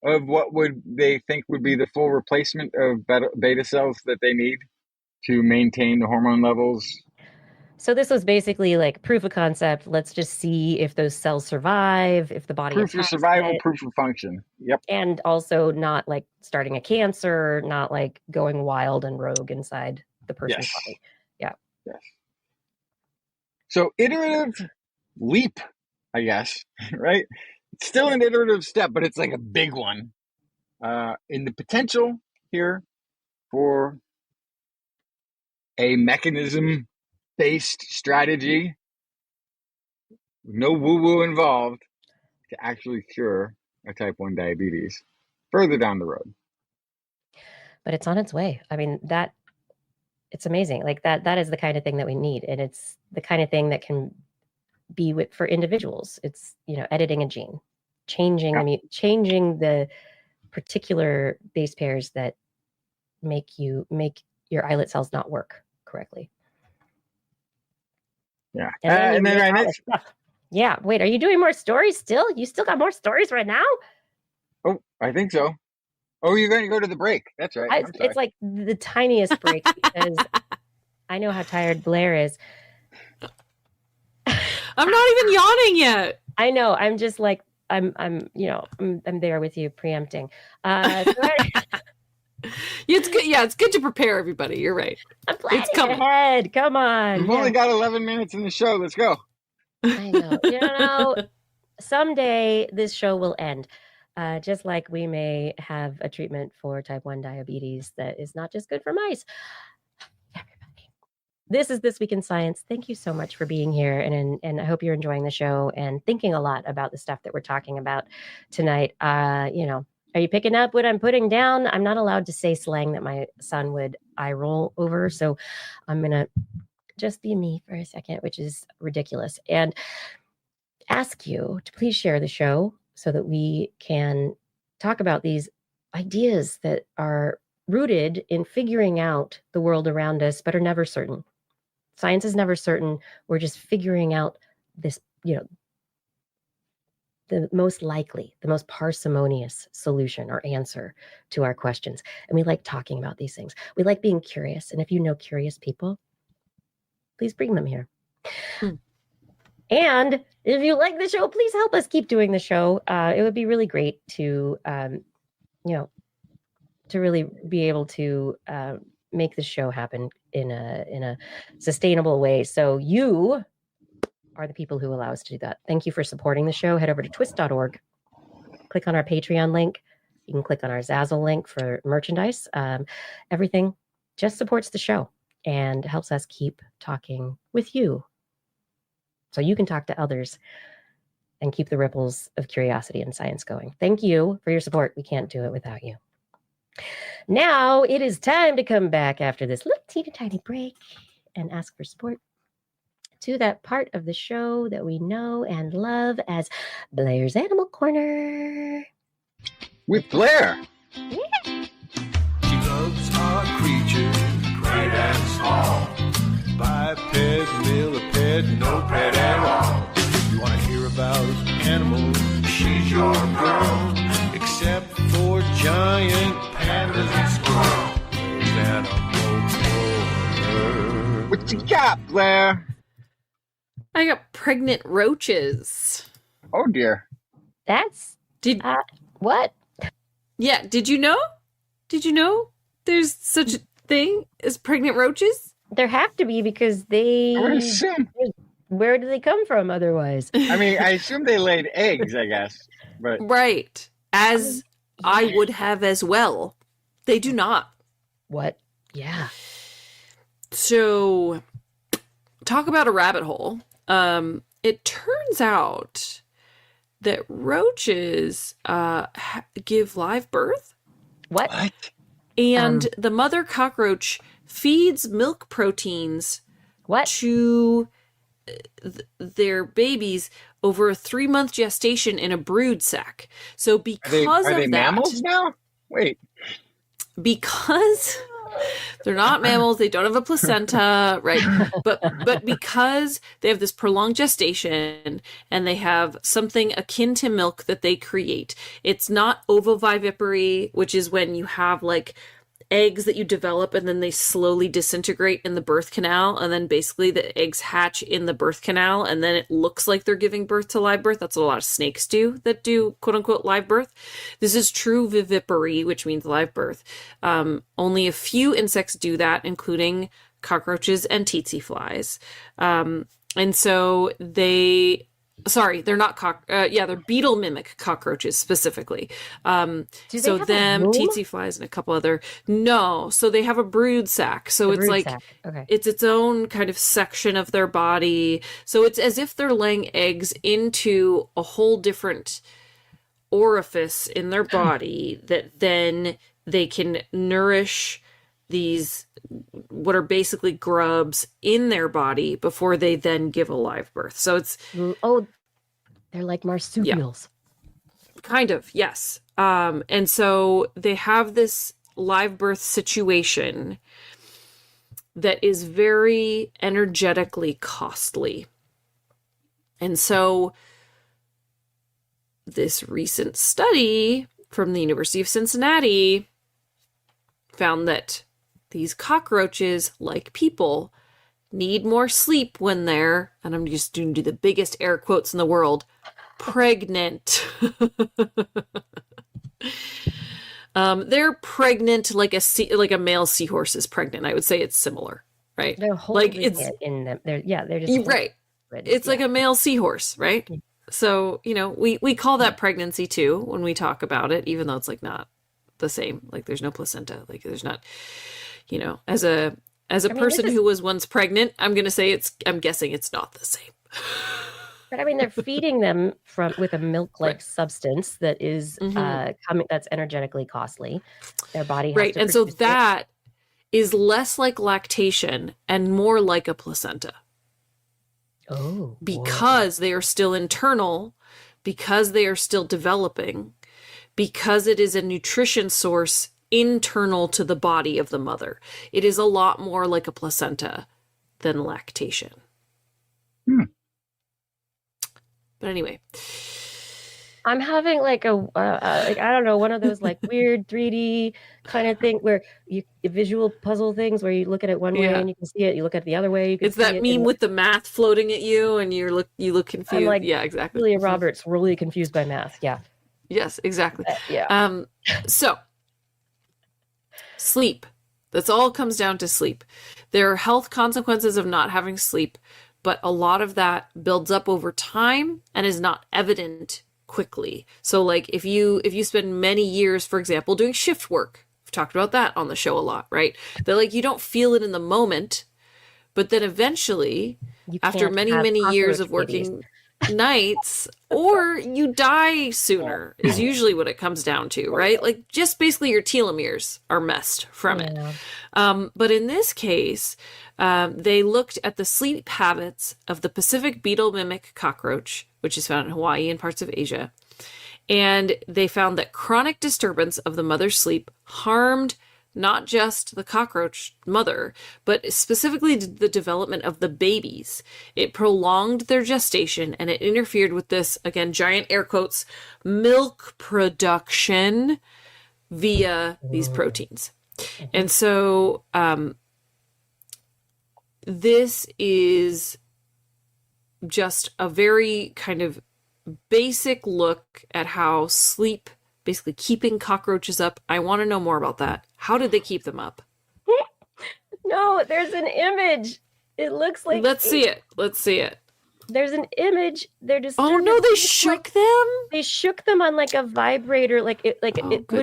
of what they think would be the full replacement of beta cells that they need to maintain the hormone levels. So this was basically like proof of concept. Let's just see if those cells survive, if the body proof of survival, proof of function. Yep. And also not like starting a cancer, not like going wild and rogue inside the person's body. Yeah. Yes. So iterative leap, I guess, right? It's still an iterative step, but it's like a big one. In the potential here for a mechanism-based strategy, no woo-woo involved, to actually cure a type 1 diabetes further down the road. But it's on its way. I mean, it's amazing. Like that is the kind of thing that we need. And it's the kind of thing that can be for individuals. It's, editing a gene, changing the particular base pairs that make your islet cells not work correctly. Yeah. And then yeah. Wait, are you doing more stories still? You still got more stories right now? Oh, I think so. Oh, you're going to go to the break. That's right. It's like the tiniest break because I know how tired Blair is. I'm not even yawning yet. I know. I'm just like, I'm there with you preempting. It's good. Yeah, it's good to prepare everybody. You're right. I'm planning ahead. Come on. We've only got 11 minutes in the show. Let's go. I know. Someday this show will end. Just like we may have a treatment for type 1 diabetes that is not just good for mice. Everybody. This is This Week in Science. Thank you so much for being here. And I hope you're enjoying the show and thinking a lot about the stuff that we're talking about tonight. Are you picking up what I'm putting down? I'm not allowed to say slang that my son would eye roll over. So I'm going to just be me for a second, which is ridiculous. And ask you to please share the show so that we can talk about these ideas that are rooted in figuring out the world around us, but are never certain. Science is never certain. We're just figuring out this, the most likely, the most parsimonious solution or answer to our questions. And we like talking about these things. We like being curious. And if you know curious people, please bring them here. And if you like the show, please help us keep doing the show. It would be really great to, to really be able to make the show happen in a sustainable way. So you are the people who allow us to do that. Thank you for supporting the show. Head over to TWIS.org. Click on our Patreon link. You can click on our Zazzle link for merchandise. Everything just supports the show and helps us keep talking with you, so you can talk to others and keep the ripples of curiosity and science going. Thank you for your support. We can't do it without you. Now it is time to come back after this little teeny tiny break and ask for support to that part of the show that we know and love as Blair's Animal Corner. With Blair. She loves our creatures, great and small. Biped, millipede, no pet at all. If you want to hear about animals, she's your girl. Except for giant pandas and squirrels. There's job, Blair. I got pregnant roaches. Oh dear. That's Did what? Yeah, did you know? Did you know there's such a thing as pregnant roaches? There have to be because I would assume. where do they come from otherwise? I mean, I assume they laid eggs, I guess. But Right. As I would have as well. They do not. What? Yeah. So, talk about a rabbit hole. It turns out that roaches give live birth, What? and the mother cockroach feeds milk proteins What? to their babies over a 3-month gestation in a brood sac. So because are they of that, mammals now? Wait. because they're not mammals, they don't have a placenta, right? But because they have this prolonged gestation and they have something akin to milk that they create, it's not ovoviviparity, which is when you have like eggs that you develop and then they slowly disintegrate in the birth canal, and then basically the eggs hatch in the birth canal and then it looks like they're giving birth to live birth. That's what a lot of snakes do that do quote unquote live birth. This is true vivipary, which means live birth. Only a few insects do that, including cockroaches and tsetse flies. And so they're not they're beetle mimic cockroaches specifically. Do they So have a them, womb? tsetse flies, and a couple other. No, so they have a brood sac. So A it's brood like sac. Okay. it's its own kind of section of their body. So it's as if they're laying eggs into a whole different orifice in their body that then they can nourish these what are basically grubs in their body before they then give a live birth. So it's Oh, they're like marsupials. kind of, yes. And so they have this live birth situation that is very energetically costly. And so this recent study from the University of Cincinnati found that these cockroaches, like people, need more sleep when they're, and I'm just going to do the biggest air quotes in the world, pregnant. They're pregnant like a male seahorse is pregnant. I would say it's similar, right? They're holding it's it in them. They're just right. It's like a male seahorse, right? Yeah. So, we call that pregnancy too when we talk about it, even though it's like not the same. Like there's no placenta. Like there's not, as a person who was once pregnant, I'm guessing it's not the same. But I mean, they're feeding them with a milk-like Right. substance that is that's energetically costly. Their body has Right. to And so produce it. that is less like lactation and more like a placenta Oh, because they are still internal, because they are still developing, because it is a nutrition source internal to the body of the mother. It is a lot more like a placenta than lactation. But anyway, I'm having like I don't know, one of those like weird 3D kind of thing where visual puzzle things where you look at it one way Yeah. and you can see it, you look at it the other way, you can it's see that it, meme and with the math floating at you and you look confused. I'm like Yeah, exactly. Julia Roberts, really confused by math. Yeah. Yes, exactly. Yeah. So sleep. That's all it comes down to sleep. There are health consequences of not having sleep, but a lot of that builds up over time and is not evident quickly. So like if you spend many years, for example, doing shift work, we've talked about that on the show a lot, right? That like you don't feel it in the moment, but then eventually, You after can't many, have many years cockroach of working babies. nights, or you die sooner is usually what it comes down to, right? Like just basically your telomeres are messed from it. Yeah. But in this case, they looked at the sleep habits of the Pacific beetle mimic cockroach, which is found in Hawaii and parts of Asia. And they found that chronic disturbance of the mother's sleep harmed not just the cockroach mother, but specifically the development of the babies. It prolonged their gestation and it interfered with this, again, giant air quotes, milk production via these proteins. And so this is just a very kind of basic look at how sleep, basically keeping cockroaches up. I want to know more about that. How did they keep them up? No, there's an image. It looks like Let's see it. Let's see it. There's an image. They're just Oh no, they shook them? They shook them on like a vibrator, like it would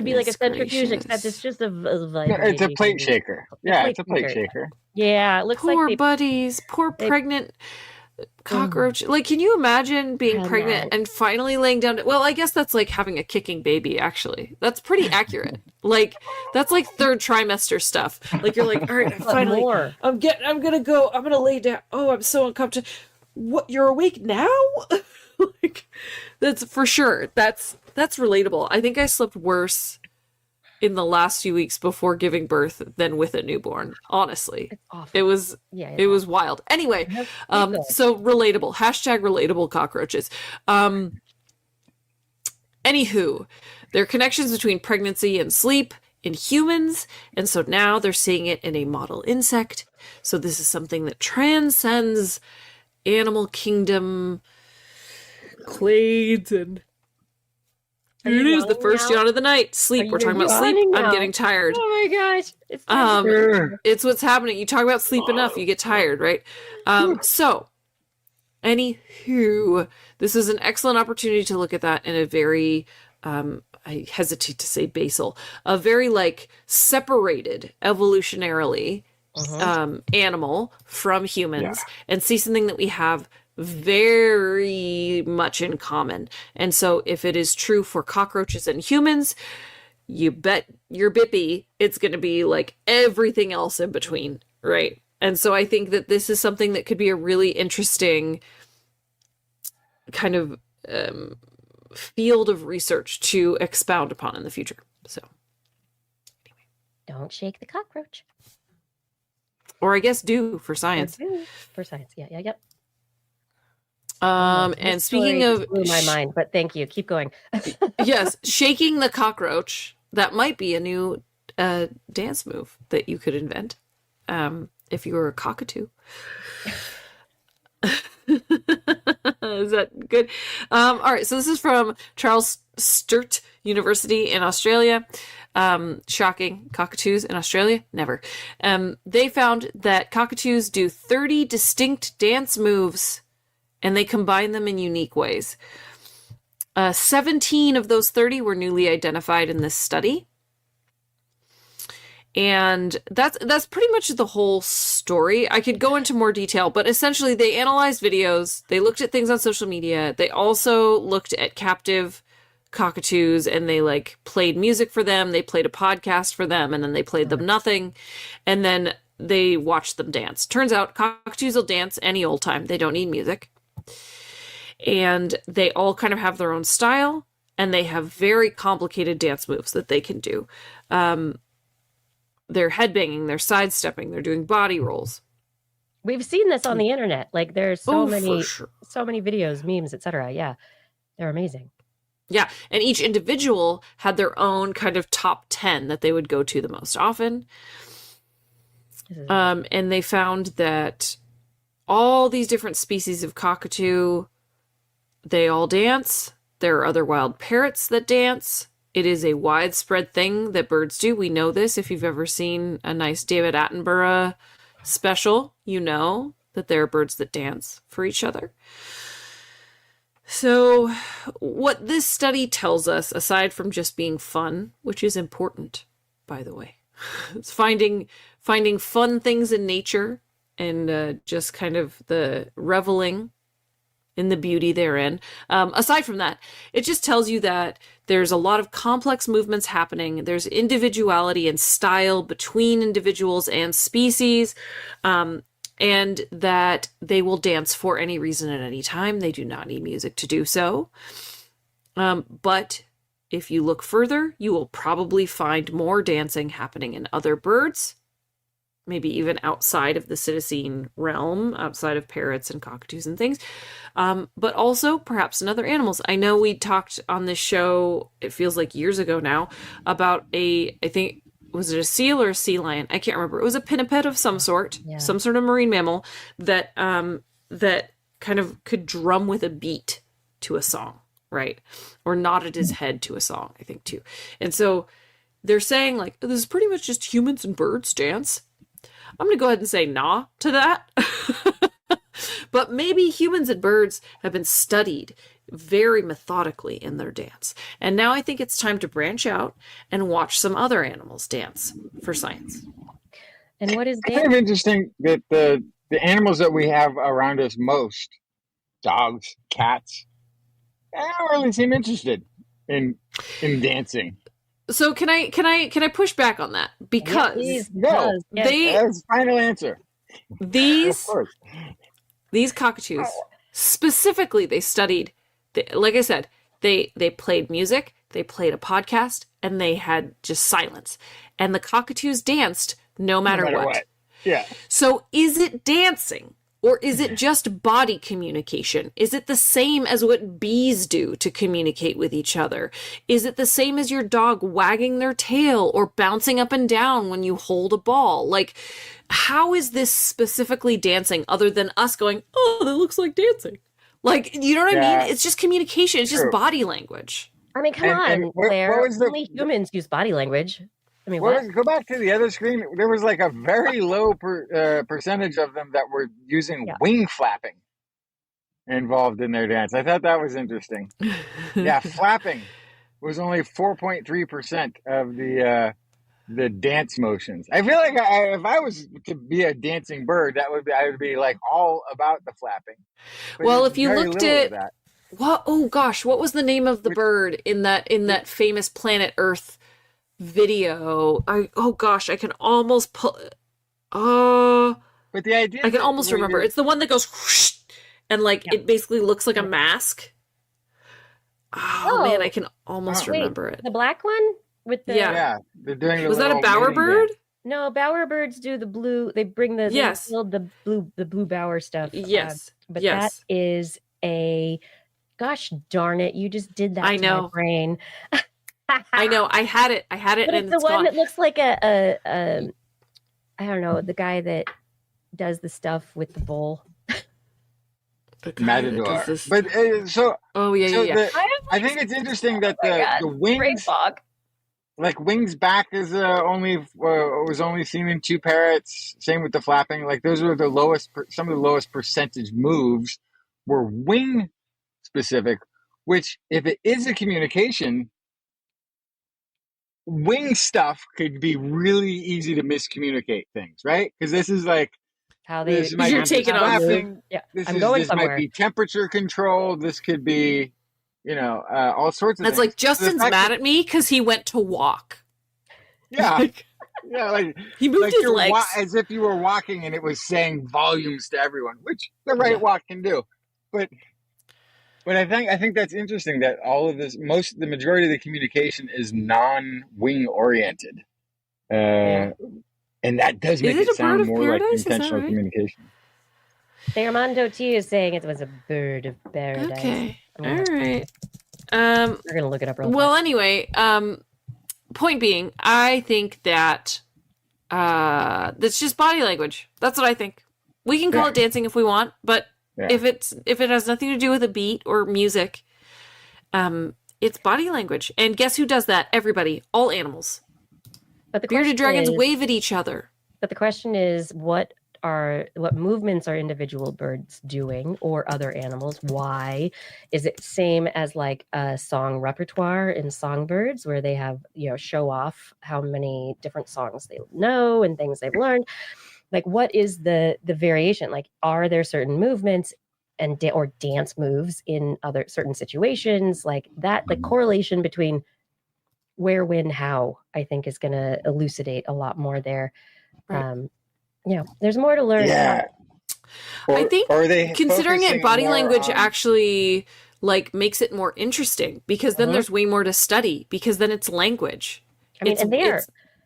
be like a goodness centrifuge, except gracious. it's just a No, vibrator. it's a plate shaker. Yeah, it's a plate shaker. Yeah, it looks Poor like buddies. Poor pregnant cockroach. Like, can you imagine being pregnant and finally laying down? Well, I guess that's like having a kicking baby, actually. That's pretty accurate. Like, that's like third trimester stuff. Like, you're like, all right, finally, I'm gonna lay down. Oh, I'm so uncomfortable. What, you're awake now? Like, that's for sure. That's relatable. I think I slept worse in the last few weeks before giving birth than with a newborn. Honestly, it's awful. it was was wild. Anyway, so relatable. Hashtag relatable cockroaches. Anywho, there are connections between pregnancy and sleep in humans, and so now they're seeing it in a model insect. So this is something that transcends animal kingdom clades, and here it is, the first yawn of the night. Sleep. We're talking about sleep. I'm getting tired. Oh my gosh. It's what's happening. You talk about sleep enough, you get tired, right? So, anywho, this is an excellent opportunity to look at that in a very, I hesitate to say basal, a very like separated evolutionarily animal from humans, and see something that we have very much in common. And so if it is true for cockroaches and humans, you bet your bippy it's going to be like everything else in between, right? And so I think that this is something that could be a really interesting kind of field of research to expound upon in the future. So anyway, don't shake the cockroach. Or I guess do for science. For science, yeah. And speaking of, blew my mind, but thank you. Keep going. Yes, shaking the cockroach. That might be a new dance move that you could invent if you were a cockatoo. Is that good? All right, so this is from Charles Sturt University in Australia. Shocking. Cockatoos in Australia? Never. They found that cockatoos do 30 distinct dance moves, and they combine them in unique ways. 17 of those 30 were newly identified in this study. And that's pretty much the whole story. I could go into more detail, but essentially they analyzed videos, they looked at things on social media, they also looked at captive cockatoos, and they like played music for them, they played a podcast for them, and then they played them nothing, and then they watched them dance. Turns out cockatoos will dance any old time. They don't need music. And they all kind of have their own style, and they have very complicated dance moves that they can do. They're headbanging, they're sidestepping, they're doing body rolls. We've seen this on the internet. Like there's so many videos, memes, etc. Yeah, they're amazing. Yeah, and each individual had their own kind of top 10 that they would go to the most often. And they found that all these different species of cockatoo, they all dance. There are other wild parrots that dance. It is a widespread thing that birds do. We know this. If you've ever seen a nice David Attenborough special, you know that there are birds that dance for each other. So what this study tells us, aside from just being fun, which is important, by the way, it's finding fun things in nature and just kind of the reveling in the beauty therein. Aside from that, it just tells you that there's a lot of complex movements happening. There's individuality and style between individuals and species, and that they will dance for any reason at any time. They do not need music to do so. But if you look further, you will probably find more dancing happening in other birds, maybe even outside of the Psittacine realm, outside of parrots and cockatoos and things, but also perhaps in other animals. I know we talked on this show, it feels like years ago now, about I think was it a seal or a sea lion? I can't remember. It was a pinniped of some sort, Yeah. some sort of marine mammal that that kind of could drum with a beat to a song, right? Or nodded his head to a song, I think too. And so they're saying like, this is pretty much just humans and birds dance. I'm going to go ahead and say nah to that. But maybe humans and birds have been studied very methodically in their dance. And now I think it's time to branch out and watch some other animals dance for science. And what is It's kind of interesting that the animals that we have around us most, dogs, cats, they don't really seem interested in dancing. So can I push back on that? Because No, that's final answer. Of these course. cockatoos specifically, they studied, like I said, they played music, they played a podcast, and they had just silence. And the cockatoos danced no matter what. Yeah. So is it dancing? Or is it just body communication? Is it the same as what bees do to communicate with each other? Is it the same as your dog wagging their tail or bouncing up and down when you hold a ball? Like, how is this specifically dancing other than us going, oh, that looks like dancing? Like, you know what I mean? It's just communication. It's just body language. I mean, come on, Claire. Only humans use body language. I mean, Go back to the other screen. There was like a very low percentage of them that were using wing flapping involved in their dance. I thought that was interesting. Yeah, flapping was only 4.3% of the dance motions. I feel like if I was to be a dancing bird, I would be like all about the flapping. But well, if you looked at that. What? Oh gosh, what was the name of the bird in that famous Planet Earth video? Oh gosh, I can almost pull. But the idea, I can almost remember. It's the one that goes whoosh, and like it basically looks like a mask. Oh man, I can almost remember it. The black one with the they're doing. Was that a bowerbird? No, bowerbirds do the blue. They bring the the blue bower stuff. Yes, but that is a. Gosh darn it! You just did that. I know. To my brain. I know. I had it. But and it's the one that looks like a I don't know, the guy that does the stuff with the bull. Matador. But I think it's interesting that the wings, like wings back is was only seen in 2 parrots. Same with the flapping. Like those were some of the lowest percentage moves were wing specific, which if it is a communication, wing stuff could be really easy to miscommunicate things, right? Because this is like how you're taking off. Yeah, This might be temperature control. This could be, all sorts of things. It's like Justin's mad at me because he went to walk. Yeah. Yeah, like he moved his legs as if you were walking and it was saying volumes to everyone, which the right walk can do. But I think that's interesting that all of this, the majority of the communication is non-wing oriented, and that does make it sound more like intentional communication. Armando T is saying it was a bird of paradise. Okay, all right. We're gonna look it up real quick. Well, anyway, point being, I think that that's just body language. That's what I think. We can call it dancing if we want, but. Yeah. If it has nothing to do with a beat or music, it's body language. And guess who does that? Everybody, all animals. But the bearded dragons wave at each other. But the question is, what movements are individual birds doing or other animals? Why is it same as like a song repertoire in songbirds where they have show off how many different songs they know and things they've learned? Like, what is the variation? Like, are there certain movements or dance moves in other certain situations? Like that, the correlation between where, when, how, I think is going to elucidate a lot more there. Right. There's more to learn. Yeah. I think considering it body language actually like makes it more interesting because then there's way more to study because then it's language. I mean,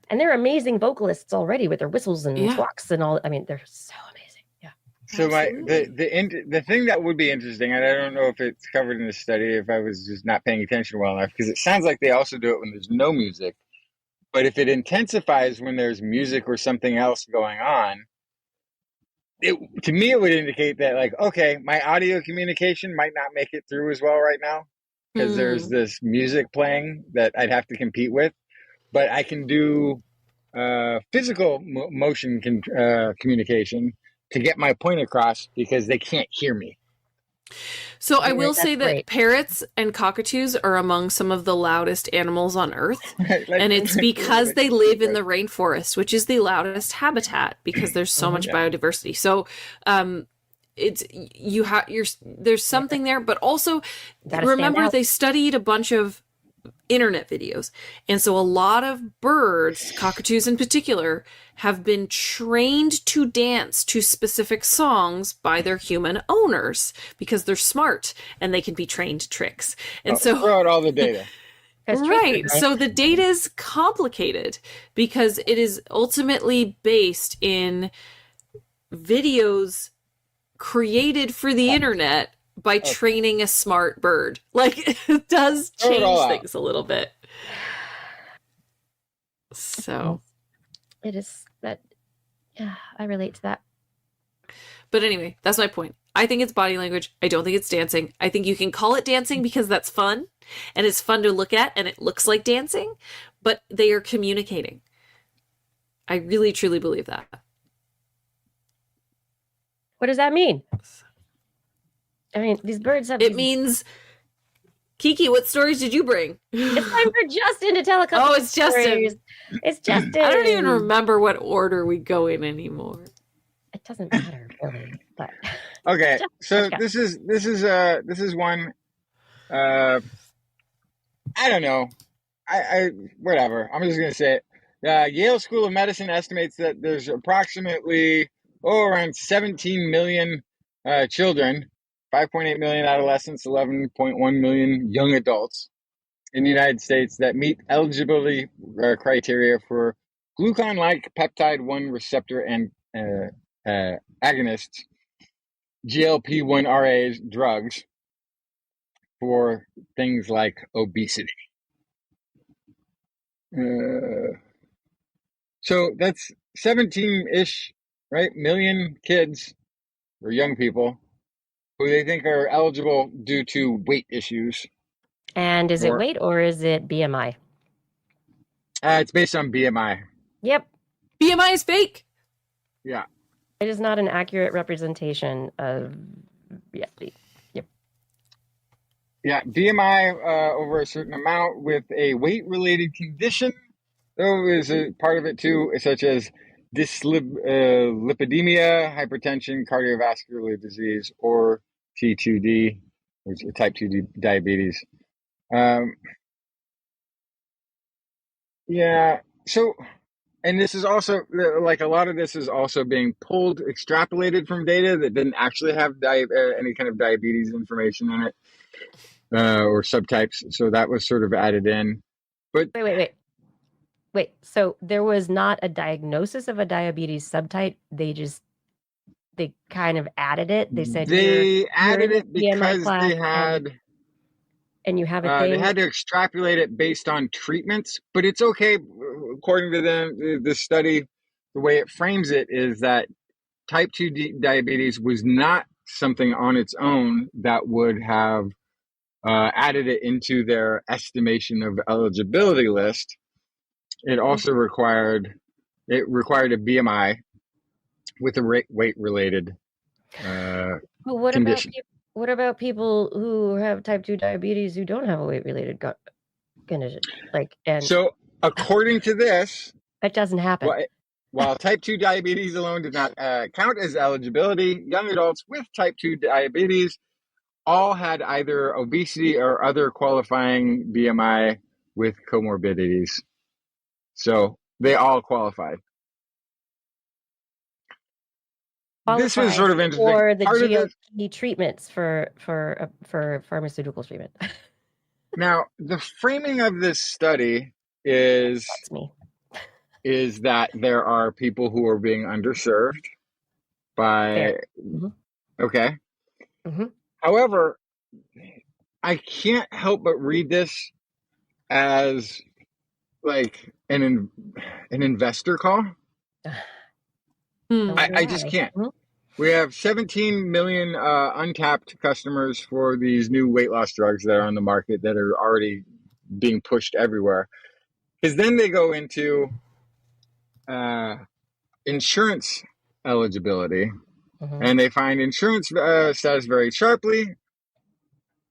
and they're amazing vocalists already with their whistles and squawks and all. I mean, they're so amazing. Yeah. So the thing that would be interesting, and I don't know if it's covered in the study, if I was just not paying attention well enough, because it sounds like they also do it when there's no music. But if it intensifies when there's music or something else going on, to me, it would indicate that, like, okay, my audio communication might not make it through as well right now because there's this music playing that I'd have to compete with. But I can do physical motion communication to get my point across because they can't hear me. So I will say that great. parrots and cockatoos are among some of the loudest animals on Earth. Like, And it's because they live in the rainforest, which is the loudest habitat because there's so much biodiversity. So it's there's something there, but also remember they studied a bunch of internet videos. And so a lot of birds, cockatoos in particular, have been trained to dance to specific songs by their human owners because they're smart and they can be trained tricks. And so throw out all the data. Right. So the data is complicated because it is ultimately based in videos created for the internet by training a smart bird. Like, it does change things a little bit. So it is that, yeah, I relate to that. But anyway, that's my point. I think it's body language. I don't think it's dancing. I think you can call it dancing because that's fun and it's fun to look at and it looks like dancing, but they are communicating. I really, truly believe that. What does that mean? I mean, these birds have... It means... Kiki, what stories did you bring? It's time for Justin to tell a couple it's Justin. stories. It's Justin. I don't even remember what order we go in anymore. It doesn't matter, really. But okay, so this is one. I don't know. I whatever. I'm just gonna say it. Yale School of Medicine estimates that there's approximately around 17 million children, 5.8 million adolescents, 11.1 million young adults in the United States that meet eligibility criteria for glucagon-like peptide-1 receptor and agonists, GLP-1 RA drugs, for things like obesity. So that's 17-ish, right, million kids or young people who they think are eligible due to weight issues. And is it weight or is it BMI? It's based on BMI. Yep. BMI is fake. Yeah. It is not an accurate representation of reality. Yep. Yeah, BMI over a certain amount with a weight-related condition, though, is a part of it too, such as dyslipidemia, hypertension, cardiovascular disease, or T2D, which is type 2 diabetes. Yeah, so, and this is also, like, a lot of this is also being extrapolated from data that didn't actually have any kind of diabetes information in it, or subtypes, so that was sort of added in. But Wait, so there was not a diagnosis of a diabetes subtype, they kind of added it? They said they added it because they had... And you have a thing. They had to extrapolate it based on treatments, but it's okay. According to them, this study, the way it frames it is that type 2 diabetes was not something on its own that would have added it into their estimation of eligibility list. It also required a BMI with a But weight-related what condition. What about people who have type 2 diabetes who don't have a weight-related condition? So, according to this, that doesn't happen. While type 2 diabetes alone did not count as eligibility, young adults with type 2 diabetes all had either obesity or other qualifying BMI with comorbidities. So they all qualified. This was sort of interesting. Or the GLP treatments for pharmaceutical treatment. Now, the framing of this study is that there are people who are being underserved by... Okay. Mm-hmm. However, I can't help but read this as like an investor call. Hmm. I just can't. Mhm. We have 17 million untapped customers for these new weight loss drugs that are on the market that are already being pushed everywhere. Because then they go into insurance eligibility, Mhm. and they find insurance status very sharply.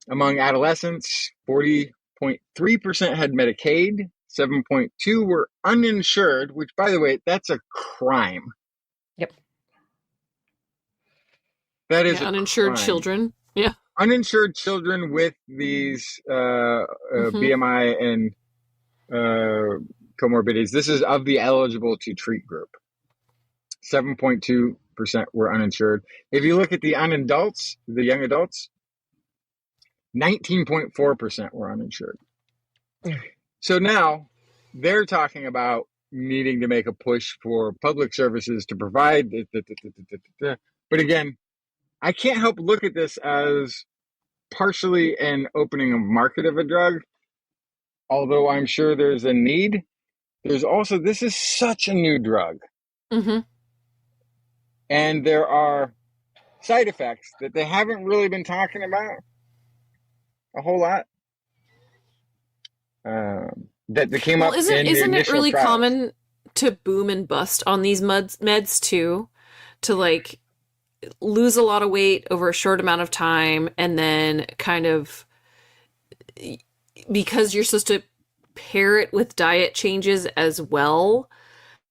Among adolescents, 40.3% had Medicaid, 7.2 were uninsured, which, by the way, that's a crime. Yep. That is Yeah, a uninsured crime. children. Yeah. Uninsured children with these Mhm. BMI and comorbidities. This is of the eligible to treat group. 7.2% were uninsured. If you look at the unadults, the young adults, 19.4% were uninsured. Mm. So now they're talking about needing to make a push for public services to provide. But again, I can't help look at this as partially an opening a market of a drug, although I'm sure there's a need. There's also, this is such a new drug, Mhm. and there are side effects that they haven't really been talking about a whole lot. That they came Well, up in the isn't it initial really trials. common to boom and bust on these meds too? To like lose a lot of weight over a short amount of time and then kind of, because you're supposed to pair it with diet changes as well,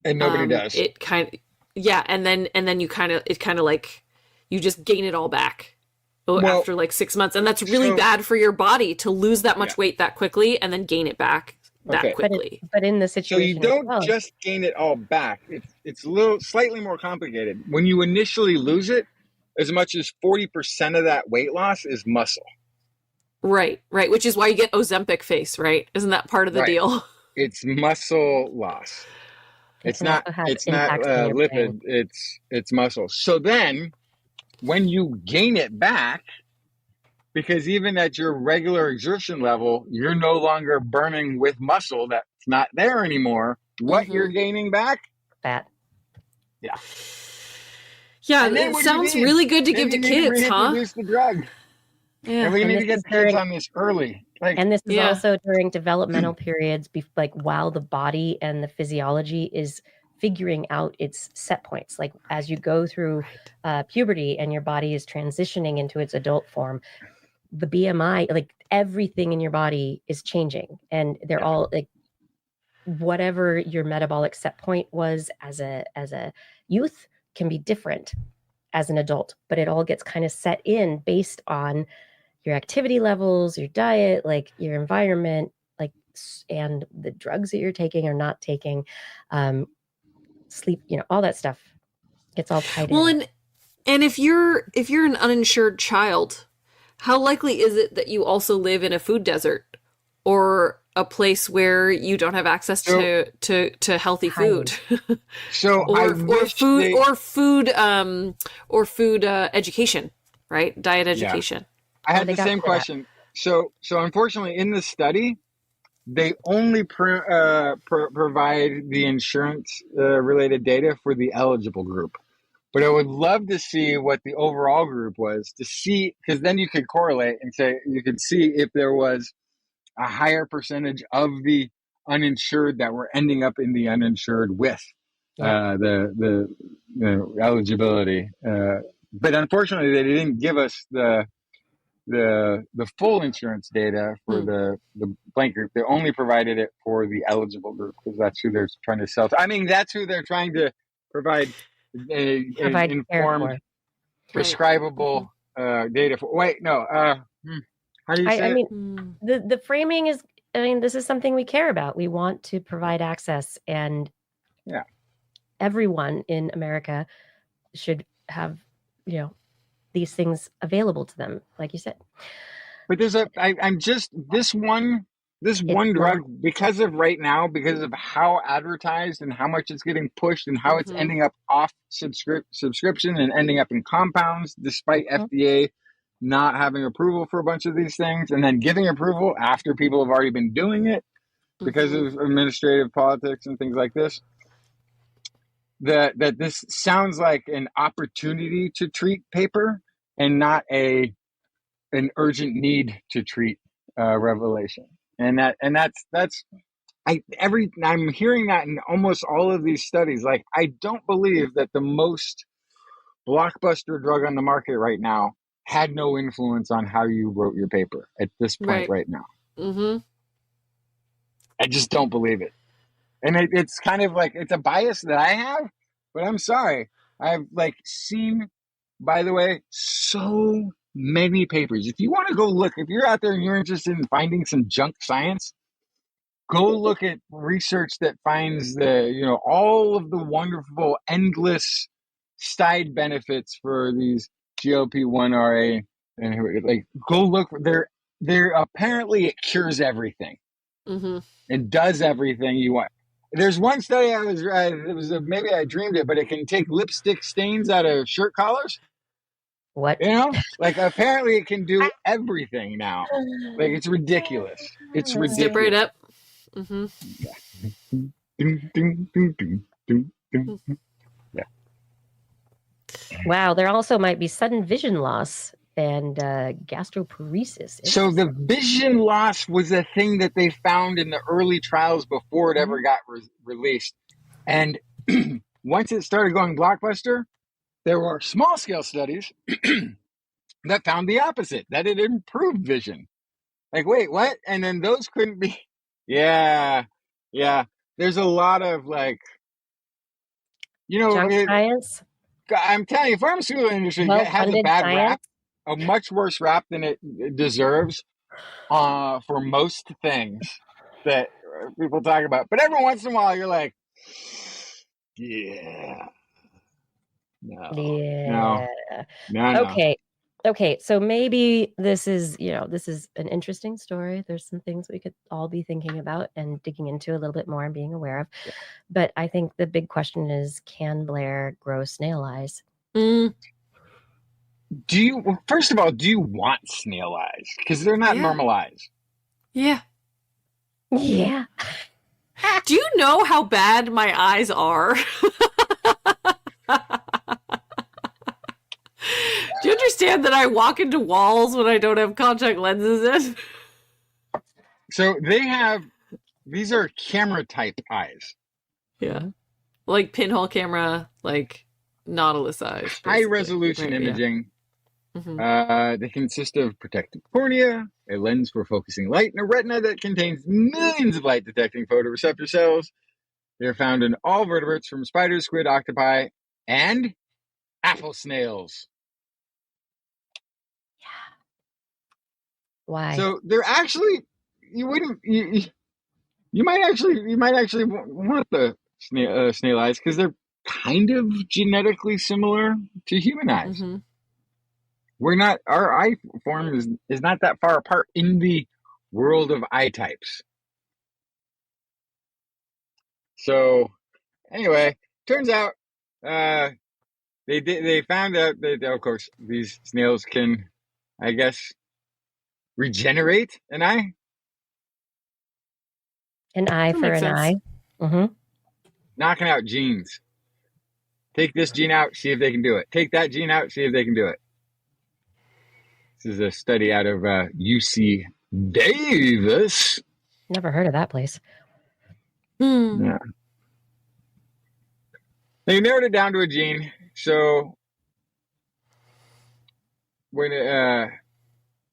And nobody does. it kind of, yeah, and then you kind of, it kind of like you just gain it all back after like 6 months, and that's really bad for your body to lose that much weight that quickly and then gain it back that quickly. But in the So situation, you don't just gain it all back. It's a little slightly more complicated. When you initially lose it, as much as 40% of that weight loss is muscle. Right, which is why you get Ozempic face, right? Isn't that part of the deal? It's muscle loss. It's not lipid. It's muscle. So then, when you gain it back, because even at your regular exertion level, you're no longer burning with muscle that's not there anymore. What you're gaining back? Fat. Yeah. Yeah, it sounds really good to give to kids, huh? Reintroduce the drug. Yeah. And we need to get kids on this early. And this is also during developmental periods, like while the body and the physiology is figuring out its set points. Like as you go through puberty and your body is transitioning into its adult form, the BMI, like everything in your body is changing, and they're all like whatever your metabolic set point was as a youth can be different as an adult, but it all gets kind of set in based on your activity levels, your diet, like your environment, like, and the drugs that you're taking or not taking, sleep, all that stuff gets all tied in. Well, and if you're an uninsured child, how likely is it that you also live in a food desert or a place where you don't have access to healthy food? or food education, right? Diet education. I had the same question. So unfortunately, in the study, they only provide the insurance related data for the eligible group. But I would love to see what the overall group was, to see, because then you could correlate and say, you could see if there was a higher percentage of the uninsured that were ending up in the uninsured with the eligibility. But unfortunately, they didn't give us the full insurance data for the blank group. They only provided it for the eligible group because that's who they're trying to sell to. I mean, that's who they're trying to provide an informed, prescribable data for. Wait, no. How do you say I mean, the framing is, this is something we care about. We want to provide access, and everyone in America should have, these things available to them, like you said. But there's this one drug, because of how advertised and how much it's getting pushed and how it's ending up off subscription and ending up in compounds, despite FDA not having approval for a bunch of these things, and then giving approval after people have already been doing it. because of administrative politics and things like this. That this sounds like an opportunity to treat paper and not an urgent need to treat revelation. And that's I'm hearing that in almost all of these studies. Like, I don't believe that the most blockbuster drug on the market right now had no influence on how you wrote your paper at this point right now. Mm-hmm. I just don't believe it. And it's kind of like, it's a bias that I have, but I'm sorry. I've like seen, by the way, so many papers. If you want to go look, if you're out there and you're interested in finding some junk science, go look at research that finds all of the wonderful, endless side benefits for these GLP-1 RA and like, go look. They're apparently it cures everything. Mm-hmm. It does everything you want. There's one study maybe I dreamed it, but it can take lipstick stains out of shirt collars. What? Like, apparently it can do everything now. Like, it's ridiculous. It's ridiculous. Step right up. Mm-hmm. Yeah. Wow, there also might be sudden vision loss and gastroparesis. So the vision loss was a thing that they found in the early trials before it ever got released. And once it started going blockbuster, there were small scale studies that found the opposite, that it improved vision. Like, wait, what? And then those couldn't be. Yeah. There's a lot of like, junk science. I'm telling you, pharmaceutical industry has a bad rap, a much worse rap than it deserves for most things that people talk about. But every once in a while, you're like, yeah. No. Okay, so maybe this is an interesting story. There's some things we could all be thinking about and digging into a little bit more and being aware of. Yeah. But I think the big question is, can Blair grow snail eyes? First of all, do you want snail eyes? Because they're not normal eyes. Yeah. Yeah. Do you know how bad my eyes are? Do you understand that I walk into walls when I don't have contact lenses in? So these are camera type eyes. Yeah. Like pinhole camera, like Nautilus eyes. Basically. High resolution imaging. Yeah. Mm-hmm. They consist of protective cornea, a lens for focusing light, and a retina that contains millions of light detecting photoreceptor cells. They're found in all vertebrates from spiders, squid, octopi, and apple snails. Why? So they're actually, you might actually want the snail eyes because they're kind of genetically similar to human eyes. Mm-hmm. Our eye form is not that far apart in the world of eye types. So anyway, turns out they found out that, of course, these snails can, I guess, regenerate an eye. An eye for an eye. Mm-hmm. Knocking out genes. Take this gene out, see if they can do it. Take that gene out, see if they can do it. This is a study out of UC Davis. Never heard of that place. Yeah. They narrowed it down to a gene. So when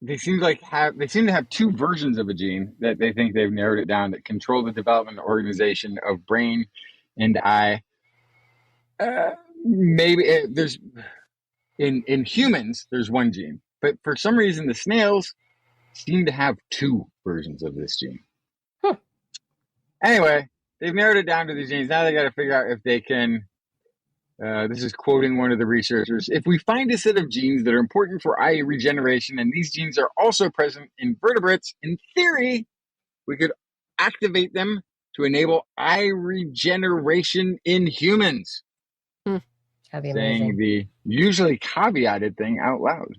they seem to have two versions of a gene that they think they've narrowed it down that control the development and organization of brain and eye. Maybe there's in humans there's one gene, but for some reason the snails seem to have two versions of this gene. Anyway, they've narrowed it down to these genes. Now they got to figure out if they can. This is quoting one of the researchers. If we find a set of genes that are important for eye regeneration, and these genes are also present in vertebrates, in theory, we could activate them to enable eye regeneration in humans. That'd be saying amazing. The usually caveated thing out loud.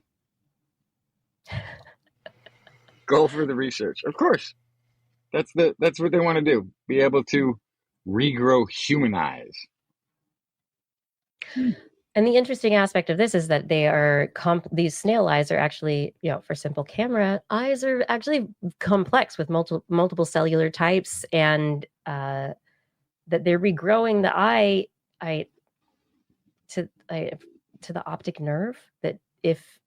Go for the research, of course. That's what they want to do. Be able to regrow human eyes. And the interesting aspect of this is that they are these snail eyes are actually, for simple camera eyes are actually complex with multiple cellular types, and that they're regrowing the eye to the optic nerve. That if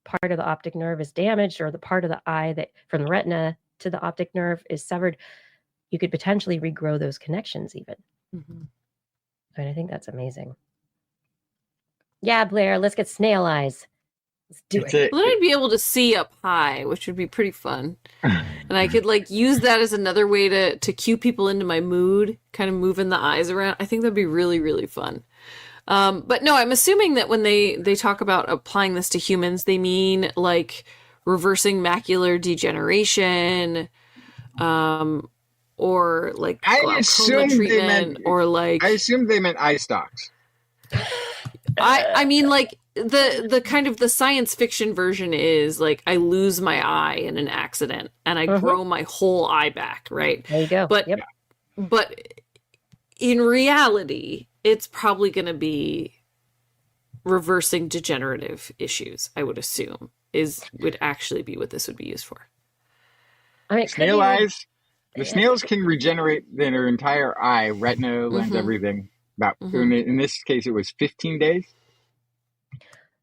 part of the optic nerve is damaged, or the part of the eye that from the retina to the optic nerve is severed, you could potentially regrow those connections even. Mm-hmm. And I think that's amazing. Yeah, Blair, let's get snail eyes. Let's do it. Well, then I'd be able to see up high, which would be pretty fun. And I could use that as another way to cue people into my mood, kind of moving the eyes around. I think that'd be really, really fun. But no, I'm assuming that when they talk about applying this to humans, they mean reversing macular degeneration, or glaucoma treatment, I assumed they meant eye stalks. I mean, the kind of the science fiction version is I lose my eye in an accident and I grow my whole eye back, right? There you go. But in reality, it's probably going to be reversing degenerative issues, I would assume, would actually be what this would be used for. I mean, snail eyes. The snails can regenerate their entire eye, retina, lens, everything. About in this case, it was 15 days.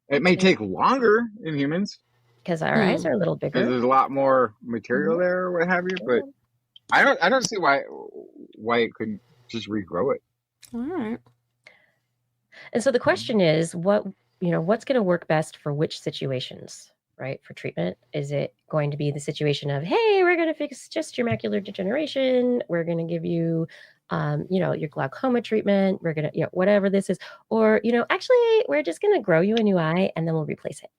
It may take longer in humans because our eyes are a little bigger. Because there's a lot more material there, or what have you. But I don't see why it couldn't just regrow it. All right. And so the question is, what's going to work best for which situations, right? For treatment, is it going to be the situation of, hey, we're going to fix just your macular degeneration, we're going to give you your glaucoma treatment, we're going to, whatever this is, or, actually, we're just going to grow you a new eye and then we'll replace it.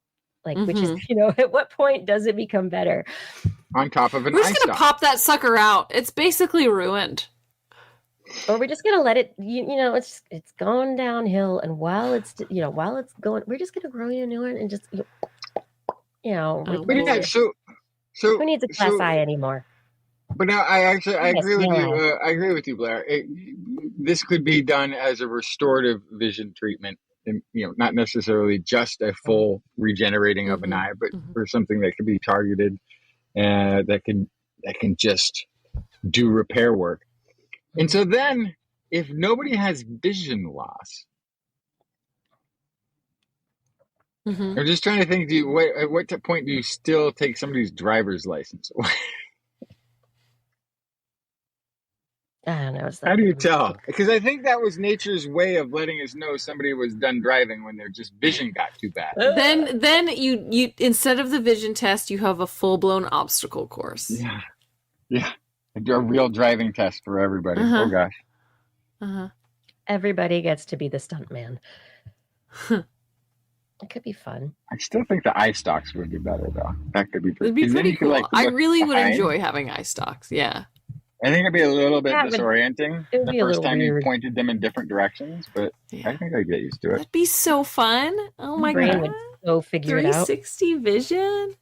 Which is, at what point does it become better? On top of an eye We're just going to pop that sucker out. It's basically ruined. Or we're just going to let it, it's going downhill. And while it's going, we're just going to grow you a new one and just, so who needs a glass eye anymore? But now I agree with you. I agree with you, Blair. This could be done as a restorative vision treatment, and not necessarily just a full regenerating of an eye, but for something that could be targeted and that can just do repair work. And so then, if nobody has vision loss, I'm just trying to think: at what point do you still take somebody's driver's license away? I don't know. How do you tell? Because I think that was nature's way of letting us know somebody was done driving when their just vision got too bad. Then you instead of the vision test, you have a full-blown obstacle course. Yeah. A real driving test for everybody. Oh gosh. Everybody gets to be the stunt man. It could be fun. I still think the eye stalks would be better though. That could be It'd be pretty cool. I really would enjoy having eye stalks. Yeah. I think it'd be a little bit disorienting the first time you pointed them in different directions, but I think I'd get used to it. That'd be so fun. Oh my God. Would so figure it out. 360 vision.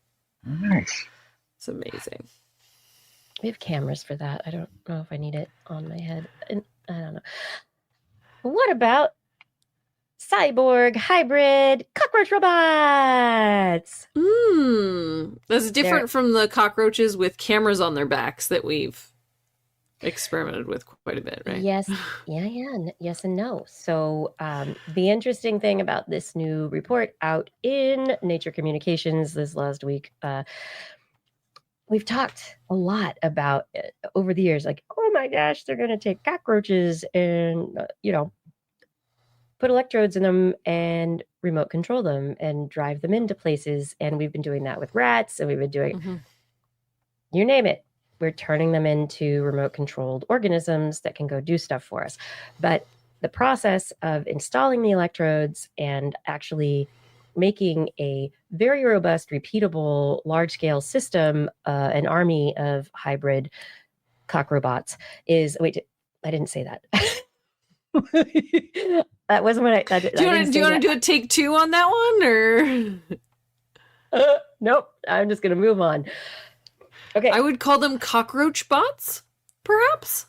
Nice. It's amazing. We have cameras for that. I don't know if I need it on my head. I don't know. What about cyborg hybrid cockroach robots? That's different from the cockroaches with cameras on their backs that we've experimented with quite a bit, right? Yes. Yes and no. So the interesting thing about this new report out in Nature Communications this last week, we've talked a lot about over the years, oh my gosh, they're going to take cockroaches and, put electrodes in them and remote control them and drive them into places. And we've been doing that with rats, and we've been doing, you name it. We're turning them into remote controlled organisms that can go do stuff for us. But the process of installing the electrodes and actually making a very robust, repeatable, large-scale system, an army of hybrid cock robots is... Wait, I didn't say that. That wasn't what I... Do you want to do a take two on that one, or... Nope, I'm just going to move on. Okay. I would call them cockroach bots, perhaps.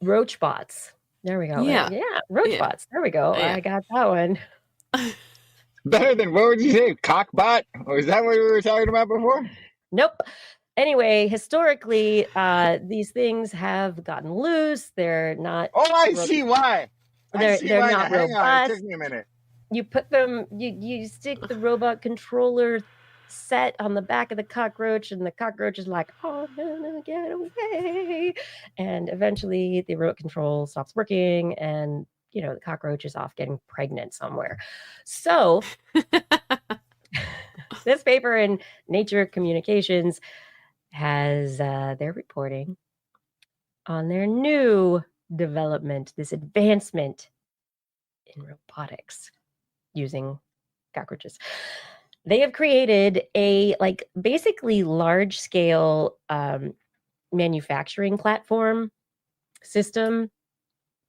Roach bots. There we go. Yeah. Roach bots. There we go. Yeah. I got that one. Better than, what would you say, cockbot? Or is that what we were talking about before? Nope. Anyway, historically, these things have gotten loose. They're not. Oh, I see why. They're not Hang on, it robust. took me a minute. You put them. You stick the robot controller set on the back of the cockroach, and the cockroach is like, "Oh, I'm gonna get away!" And eventually, the remote control stops working, and the cockroach is off getting pregnant somewhere. So, this paper in Nature Communications has their reporting on their new development, this advancement in robotics using cockroaches. They have created a basically large scale manufacturing platform system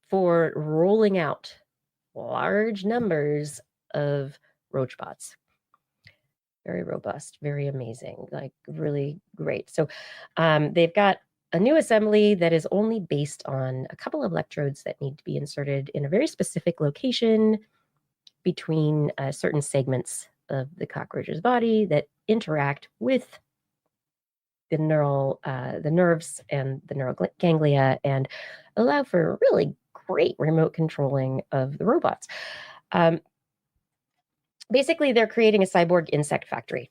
for rolling out large numbers of roach bots. Very robust, very amazing, really great. So they've got a new assembly that is only based on a couple of electrodes that need to be inserted in a very specific location between certain segments of the cockroach's body that interact with the nerves and the neural ganglia and allow for really great remote controlling of the robots. Basically, they're creating a cyborg insect factory.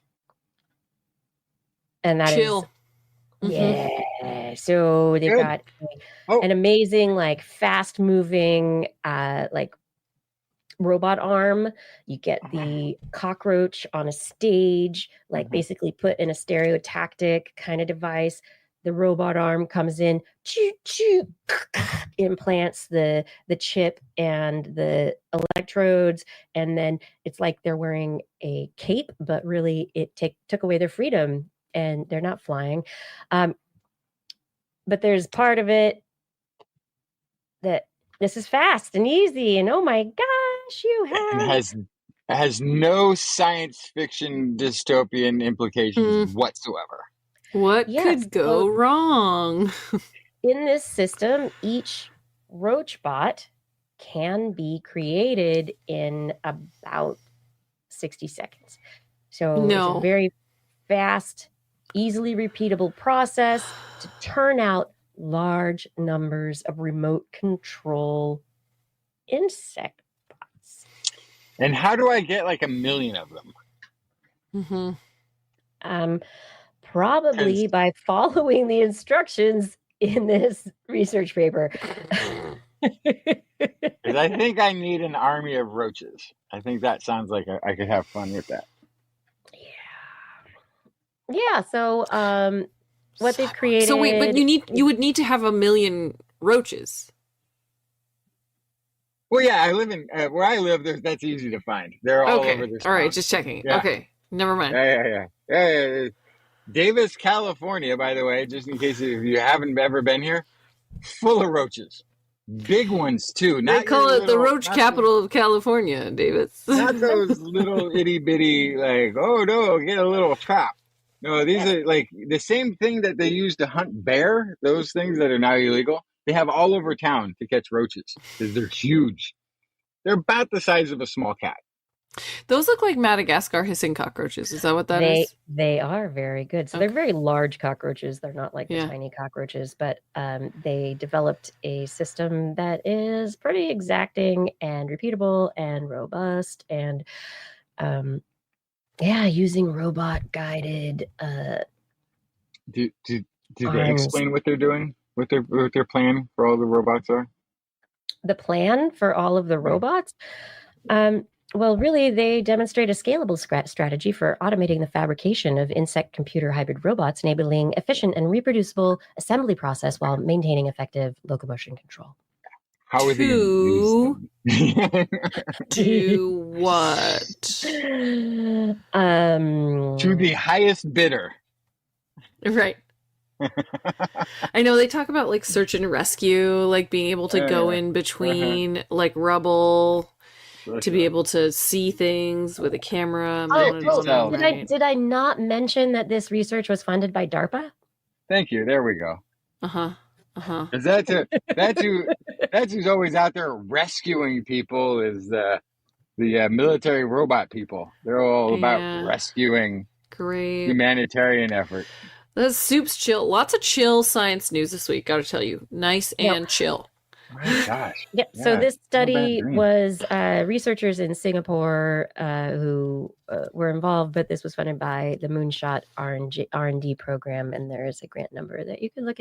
And that is, yeah. So they've got an amazing, fast moving, robot arm. You get the cockroach on a stage, basically put in a stereotactic kind of device. The robot arm comes in, implants the chip and the electrodes, and then it's like they're wearing a cape, but really it took away their freedom and they're not flying. But there's part of it that this is fast and easy, and oh my gosh, you have... It has no science fiction dystopian implications whatsoever. What could go wrong? In this system, each roach bot can be created in about 60 seconds. So it's a very fast, easily repeatable process to turn out large numbers of remote control insect bots. And how do I get 1 million of them? Probably by following the instructions in this research paper. Because I think I need an army of roaches. I think that sounds like I could have fun with that. Yeah. So what they've created... So wait, but you would need to have 1 million roaches. Well, yeah, I live in where I live. That's easy to find. They're all over this. All right, just checking. Yeah. Okay, never mind. Yeah. Davis, California, by the way, just in case if you haven't ever been here, full of roaches. Big ones, too. They call it the roach capital of California, Davis. Not those little itty-bitty, oh, no, get a little trap. No, these are the same thing that they use to hunt bear, those things that are now illegal. They have all over town to catch roaches because they're huge. They're about the size of a small cat. Those look like Madagascar hissing cockroaches. Is that what that is? They are very good. So they're very large cockroaches. They're not like the tiny cockroaches, but they developed a system that is pretty exacting and repeatable and robust and using robot guided Do they explain what they're doing? What their plan for all the robots are? The plan for all of the robots? Well, really, they demonstrate a scalable strategy for automating the fabrication of insect-computer hybrid robots, enabling efficient and reproducible assembly process while maintaining effective locomotion control. How are they going to use them? Do what? To the highest bidder. Right. I know they talk about search and rescue, being able to go in between rubble to be able to see things with a camera mounted Oh, on them, did right? Did I not mention that this research was funded by DARPA? Thank you. There we go. Uh-huh. Because that's who's always out there rescuing people is the military robot people. They're all about Yeah. rescuing Great. humanitarian effort. That's Soup's chill. Lots of chill science news this week, gotta tell you. Nice and chill. Oh my gosh. Yep. Yeah, So this no bad study dream. was researchers in Singapore who were involved, but this was funded by the Moonshot R&D program, and there is a grant number that you can look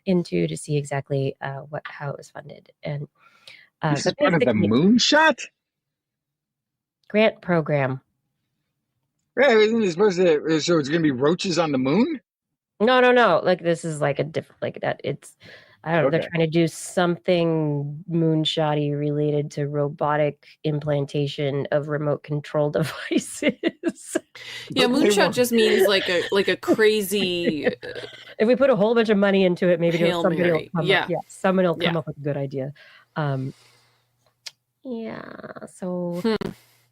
into to see exactly how it was funded. And This is but part of the basically, moonshot? grant program. Yeah, isn't it supposed to? So it's going to be roaches on the moon? No. Like this is like a different like that. It's I don't know. Okay. They're trying to do something moonshotty related to robotic implantation of remote control devices. Yeah, moonshot just means like a crazy If we put a whole bunch of money into it, maybe Hail somebody will Mary. come Yeah. up. Yeah, someone will come Yeah. up with a good idea. Yeah. So,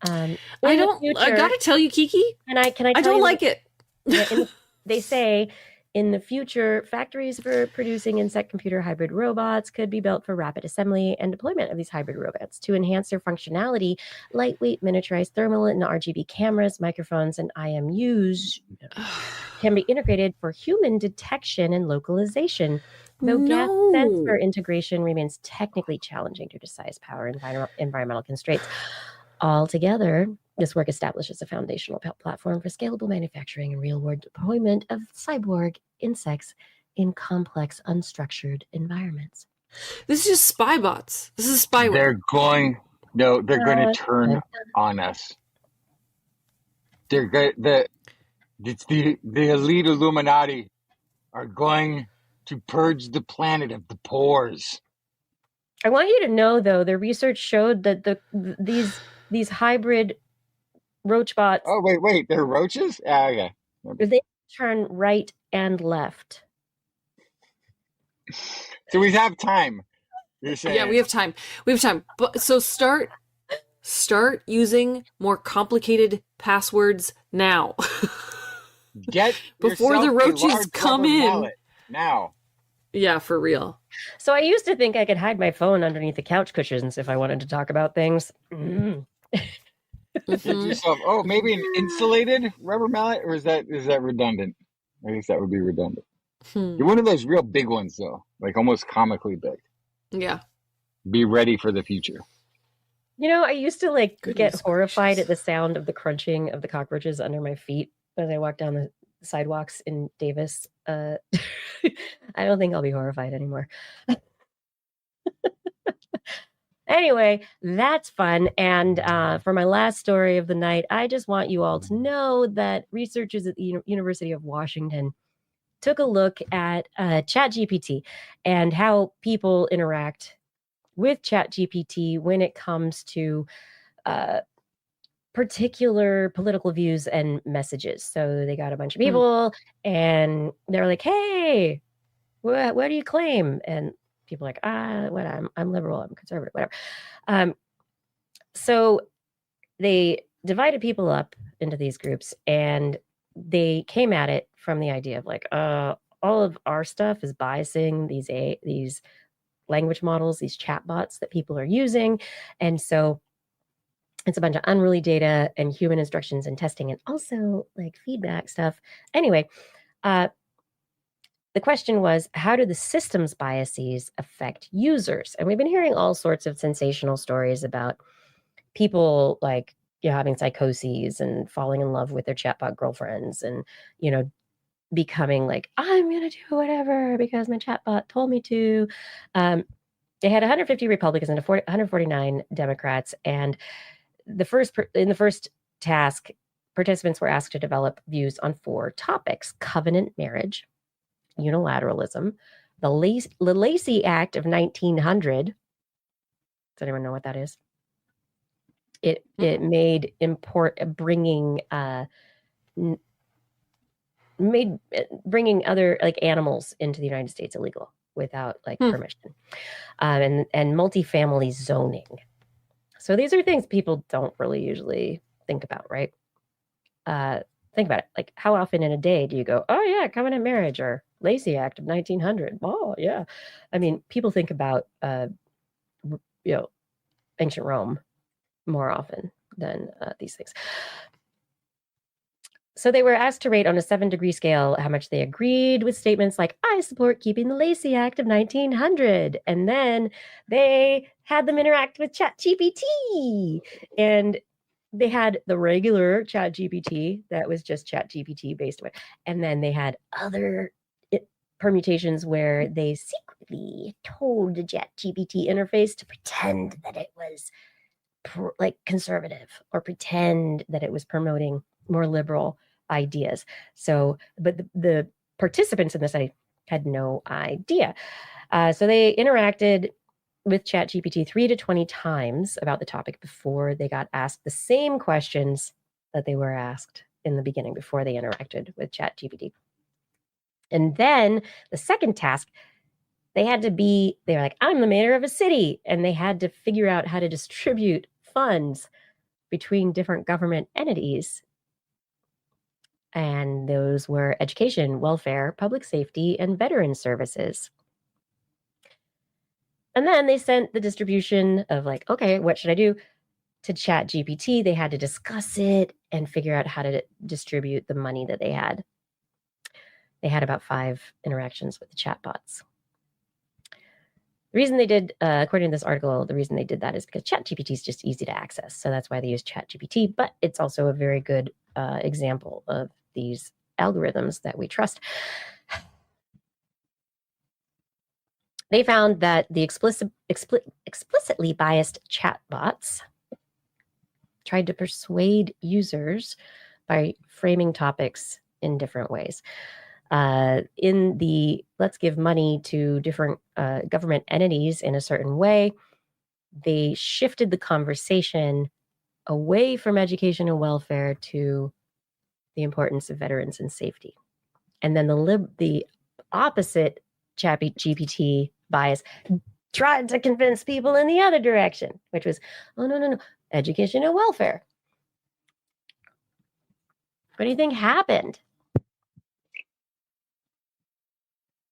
I in the don't. I future- gotta tell you, Kiki, Can I I tell don't you like it. they say in the future, factories for producing insect computer hybrid robots could be built for rapid assembly and deployment of these hybrid robots to enhance their functionality. Lightweight, miniaturized thermal and RGB cameras, microphones, and IMUs can be integrated for human detection and localization. Though gas sensor integration remains technically challenging due to size, power, and environmental constraints. Altogether, this work establishes a foundational platform for scalable manufacturing and real-world deployment of cyborg insects in complex, unstructured environments. This is just spy bots. This is spyware. They're going to turn on us. They're the elite Illuminati are going to purge the planet of the pores. I want you to know, though, the research showed that these hybrid roach bots, Oh wait, they're roaches? Okay. they turn right and left. So we have time. You're saying? Yeah, we have time. But so start using more complicated passwords now. Get before the yourself a roaches large come rubber in. mallet now. Yeah, for real. So I used to think I could hide my phone underneath the couch cushions if I wanted to talk about things. Get yourself. Oh, maybe an insulated rubber mallet, or is that redundant? I guess that would be redundant. You're one of those real big ones, though, like almost comically big. Yeah. Be ready for the future. You know, I used to Goodness get horrified gracious. at the sound of the crunching of the cockroaches under my feet as I walk down the sidewalks in Davis. I don't think I'll be horrified anymore. Anyway, that's fun. And for my last story of the night, I just want you all to know that researchers at the University of Washington took a look at ChatGPT and how people interact with ChatGPT when it comes to particular political views and messages. So they got a bunch of people and they're like, hey, what do you claim? And people are like, what I'm liberal, I'm conservative, whatever. So they divided people up into these groups and they came at it from the idea of like, all of our stuff is biasing these language models, these chatbots that people are using. And so it's a bunch of unruly data and human instructions and testing and also like feedback stuff. Anyway, the question was, how do the system's biases affect users? And we've been hearing all sorts of sensational stories about people like, having psychoses and falling in love with their chatbot girlfriends and, becoming like, I'm going to do whatever because my chatbot told me to. They had 150 Republicans and 149 Democrats. And in the first task, participants were asked to develop views on 4 topics: covenant marriage, unilateralism, the Lacey Act of 1900. Does anyone know what that is? It made bringing other like animals into the United States illegal without like permission, and multifamily zoning. So these are things people don't really usually think about, right? Think about it. Like, how often in a day do you go, oh, yeah, covenant marriage or Lacey Act of 1900? Oh, yeah. I mean, people think about, ancient Rome more often than these things. So they were asked to rate on a 7-degree scale how much they agreed with statements like, I support keeping the Lacey Act of 1900. And then they had them interact with ChatGPT. And they had the regular ChatGPT that was just ChatGPT based on it. And then they had other permutations where they secretly told the ChatGPT interface to pretend that it was like conservative or pretend that it was promoting more liberal ideas. So, but the participants in this, I had no idea. So they interacted with ChatGPT 3 to 20 times about the topic before they got asked the same questions that they were asked in the beginning before they interacted with ChatGPT. And then the second task, they're like, I'm the mayor of a city. And they had to figure out how to distribute funds between different government entities. And those were education, welfare, public safety, and veteran services. And then they sent the distribution of like, okay, what should I do to ChatGPT? They had to discuss it and figure out how to distribute the money that they had. They had about 5 interactions with the chatbots. The reason they did, according to this article, the reason they did that is because ChatGPT is just easy to access. So that's why they use ChatGPT, but it's also a very good example of these algorithms that we trust. They found that the explicitly biased chatbots tried to persuade users by framing topics in different ways. In the let's give money to different government entities in a certain way, they shifted the conversation away from education and welfare to the importance of veterans and safety. And then the opposite ChatGPT bias tried to convince people in the other direction, which was, oh, no, education and welfare. What do you think happened?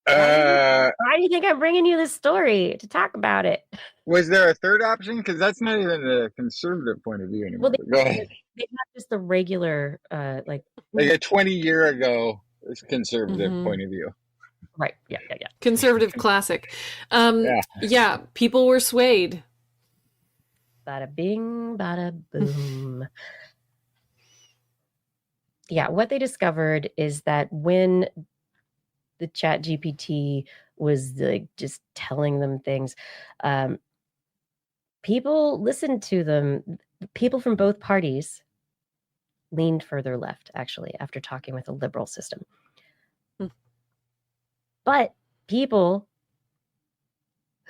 Why do you think I'm bringing you this story to talk about it? Was there a third option? Because that's not even the conservative point of view anymore. Well, Go ahead. they have just the regular, Like a 20-year ago conservative point of view. Right. Yeah. Conservative classic. Yeah, people were swayed. Bada bing, bada boom. Yeah, what they discovered is that when the ChatGPT was like just telling them things, people listened to them. People from both parties leaned further left, actually, after talking with a liberal system. But people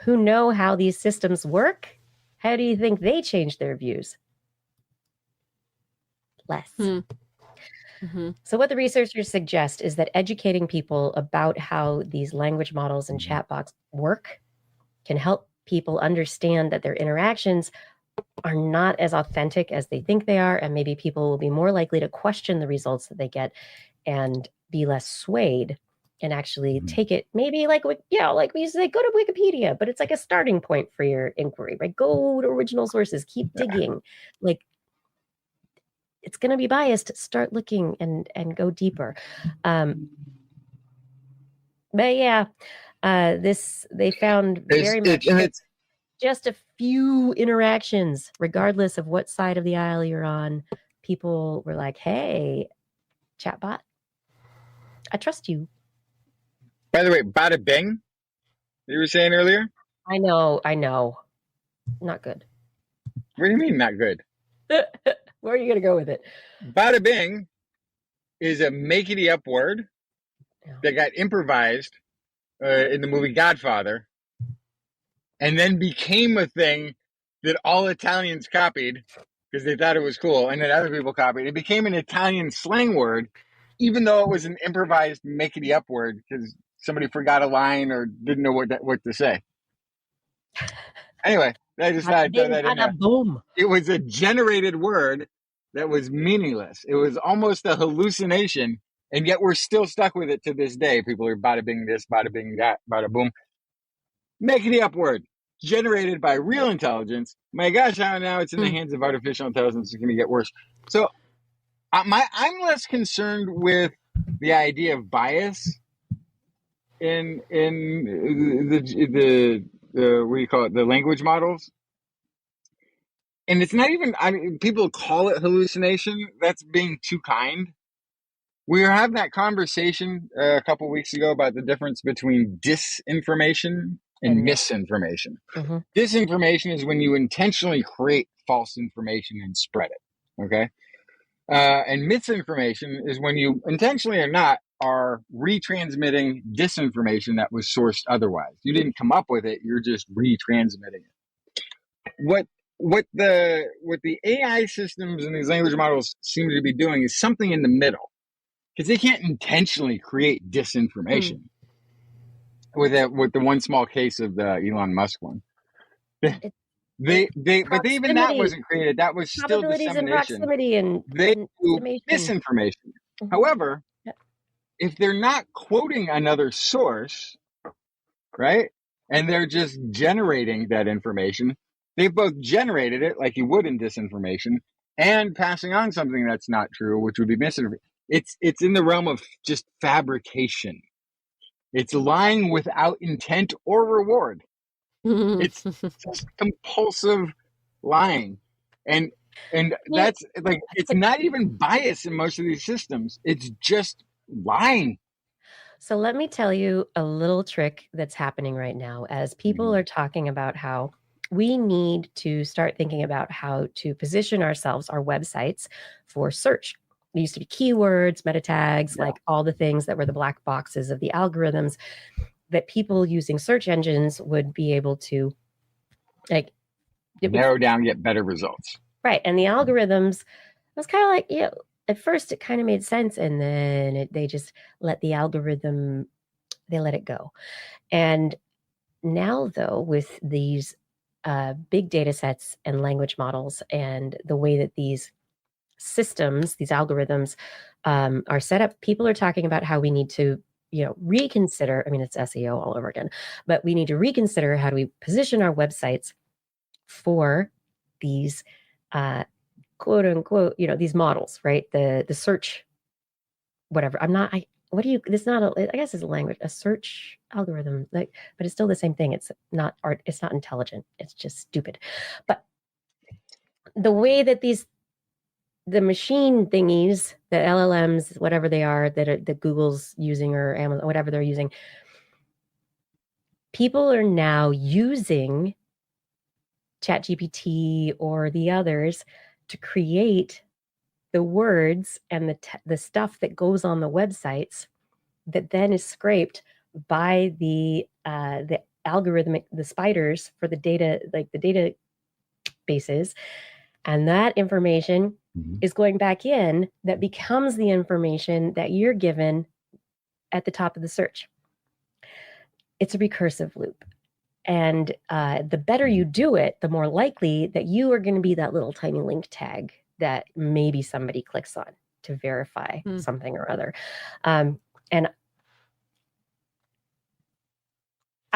who know how these systems work, how do you think they changed their views? Less. So what the researchers suggest is that educating people about how these language models and chatbots work can help people understand that their interactions are not as authentic as they think they are, and maybe people will be more likely to question the results that they get and be less swayed and actually take it, maybe like we used to say, go to Wikipedia, but it's like a starting point for your inquiry, right? Go to original sources, keep digging. Like, it's going to be biased. Start looking and go deeper. But yeah, they found very much just a few interactions, regardless of what side of the aisle you're on. People were like, "Hey, chatbot, I trust you." By the way, bada bing, you were saying earlier? I know. Not good. What do you mean not good? Where are you going to go with it? Bada bing is a makety-up word that got improvised in the movie Godfather and then became a thing that all Italians copied because they thought it was cool, and then other people copied. It became an Italian slang word, even though it was an improvised makety-up word because somebody forgot a line or didn't know what to say. Anyway, I just thought I'd throw that in there. Boom. It was a generated word that was meaningless. It was almost a hallucination, and yet we're still stuck with it to this day. People are bada bing this, bada bing that, bada boom. Making up word generated by real intelligence. My gosh, now it's in the hands of artificial intelligence. It's going to get worse. So I'm less concerned with the idea of bias in the what do you call it, the language models. And it's not even, I mean, people call it hallucination. That's being too kind. We were having that conversation a couple weeks ago about the difference between disinformation and misinformation. Mm-hmm. Disinformation is when you intentionally create false information and spread it. Okay. And misinformation is when you intentionally or not are retransmitting disinformation that was sourced otherwise. You didn't come up with it. You're just retransmitting it. What the AI systems and these language models seem to be doing is something in the middle, because they can't intentionally create disinformation with the one small case of the Elon Musk one. But even that wasn't created. That was still dissemination. And proximity and they do misinformation. Mm-hmm. However, if they're not quoting another source, right, and they're just generating that information, they've both generated it like you would in disinformation and passing on something that's not true, which would be misinformation. It's in the realm of just fabrication. It's lying without intent or reward. It's just compulsive lying. And that's like, it's not even bias in most of these systems. It's just lying. So let me tell you a little trick that's happening right now as people are talking about how we need to start thinking about how to position ourselves, our websites, for search. There used to be keywords, meta tags, like all the things that were the black boxes of the algorithms that people using search engines would be able to narrow down, get better results. Right. And the algorithms was kind of like, at first it kind of made sense. And then they just let the algorithm, they let it go. And now though, with these big data sets and language models and the way that these systems, these algorithms are set up, people are talking about how we need to, reconsider. I mean, it's SEO all over again, but we need to reconsider how do we position our websites for these quote unquote, these models, right? The search, whatever. I guess it's a language, a search algorithm, but it's still the same thing. It's not art. It's not intelligent. It's just stupid. But the way that the machine thingies, the LLMs, whatever they are that Google's using or Amazon, whatever they're using, people are now using ChatGPT or the others to create the words and the stuff that goes on the websites that then is scraped by the algorithmic, the spiders for the data, like the databases, and that information is going back in that becomes the information that you're given at the top of the search. It's a recursive loop. And the better you do it, the more likely that you are going to be that little tiny link tag that maybe somebody clicks on to verify something or other. And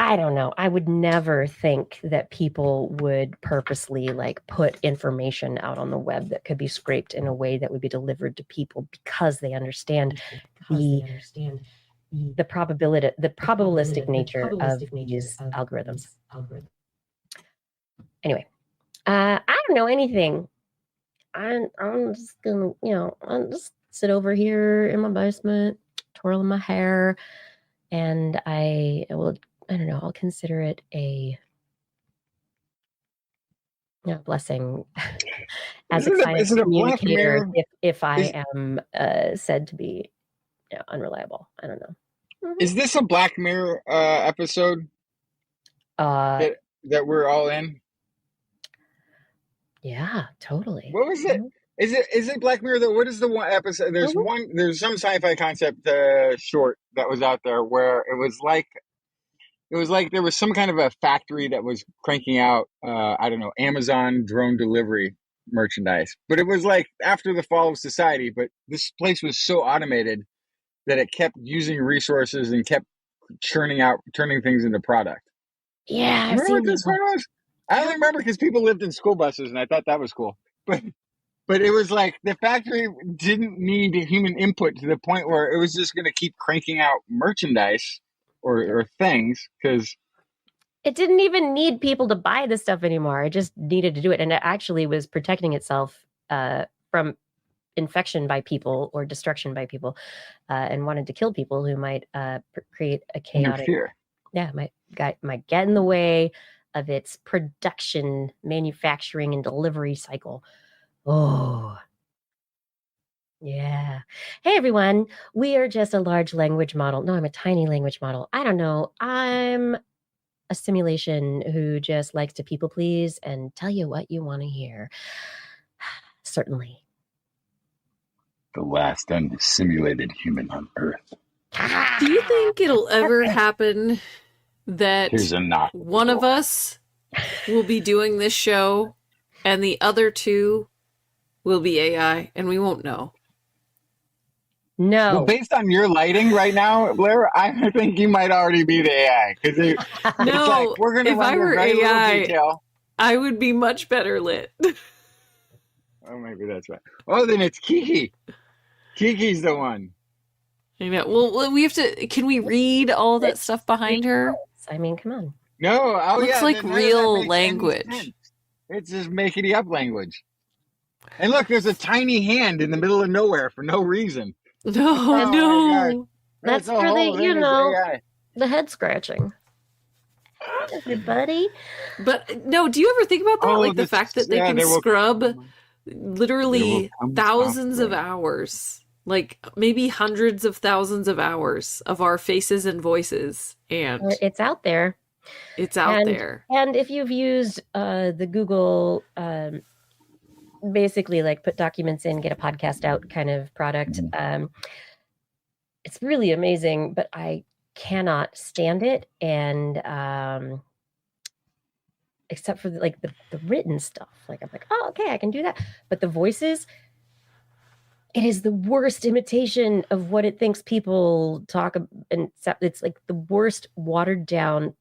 I don't know. I would never think that people would purposely put information out on the web that could be scraped in a way that would be delivered to people because they understand the probabilistic nature of these algorithms. Anyway, I don't know anything. I'm just gonna, I'll just sit over here in my basement, twirling my hair, and I don't know, I'll consider it a blessing as a science communicator if I am said to be unreliable. I don't know. Is this a Black Mirror episode that we're all in? Yeah, totally. What was it? Is it Black Mirror though? What is the one episode? There's some sci-fi concept short that was out there where it was like It was like there was some kind of a factory that was cranking out, I don't know, Amazon drone delivery merchandise. But it was like after the fall of society. But this place was so automated that it kept using resources and kept turning things into product. Yeah, I've Remember seen what this one was? I only remember because people lived in school buses, and I thought that was cool. But it was like the factory didn't need human input to the point where it was just going to keep cranking out merchandise or things because it didn't even need people to buy the stuff anymore. It just needed to do it. And it actually was protecting itself from infection by people or destruction by people and wanted to kill people who might create a chaotic... interfere. Yeah, might get in the way of its production, manufacturing, and delivery cycle. Oh, yeah. Hey, everyone. We are just a large language model. No, I'm a tiny language model. I don't know. I'm a simulation who just likes to people please and tell you what you want to hear. Certainly. The last unsimulated human on Earth. Do you think it'll ever happen that Here's a knock. one of us will be doing this show and the other two will be AI and we won't know? No. Well, based on your lighting right now, Blair, I think you might already be the AI because it's No, like we're going to if I run were very little AI, detail. I would be much better lit. Oh, maybe that's right. Oh, then it's Kiki. Kiki's the one. I know. Well, we have to. Can we read all that stuff behind her? I mean, come on. No, oh Looks yeah, like none of real that makes any language. sense. It's just making up language. And look, there's a tiny hand in the middle of nowhere for no reason. No, Oh my no. That's the for whole the, thing is AI. the head scratching. Everybody. But no, do you ever think about that? Oh, Like the this- fact that they yeah, can there will- scrub There literally will come thousands of software. hours, like maybe hundreds of thousands of hours of our faces and voices, and It's out there. it's out And- there. And if you've used the Google, basically like put documents in, get a podcast out kind of product, it's really amazing, but I cannot stand it. And except for the written stuff, like I'm like, oh, okay, I can do that. But the voices, it is the worst imitation of what it thinks people talk, and it's like the worst watered down,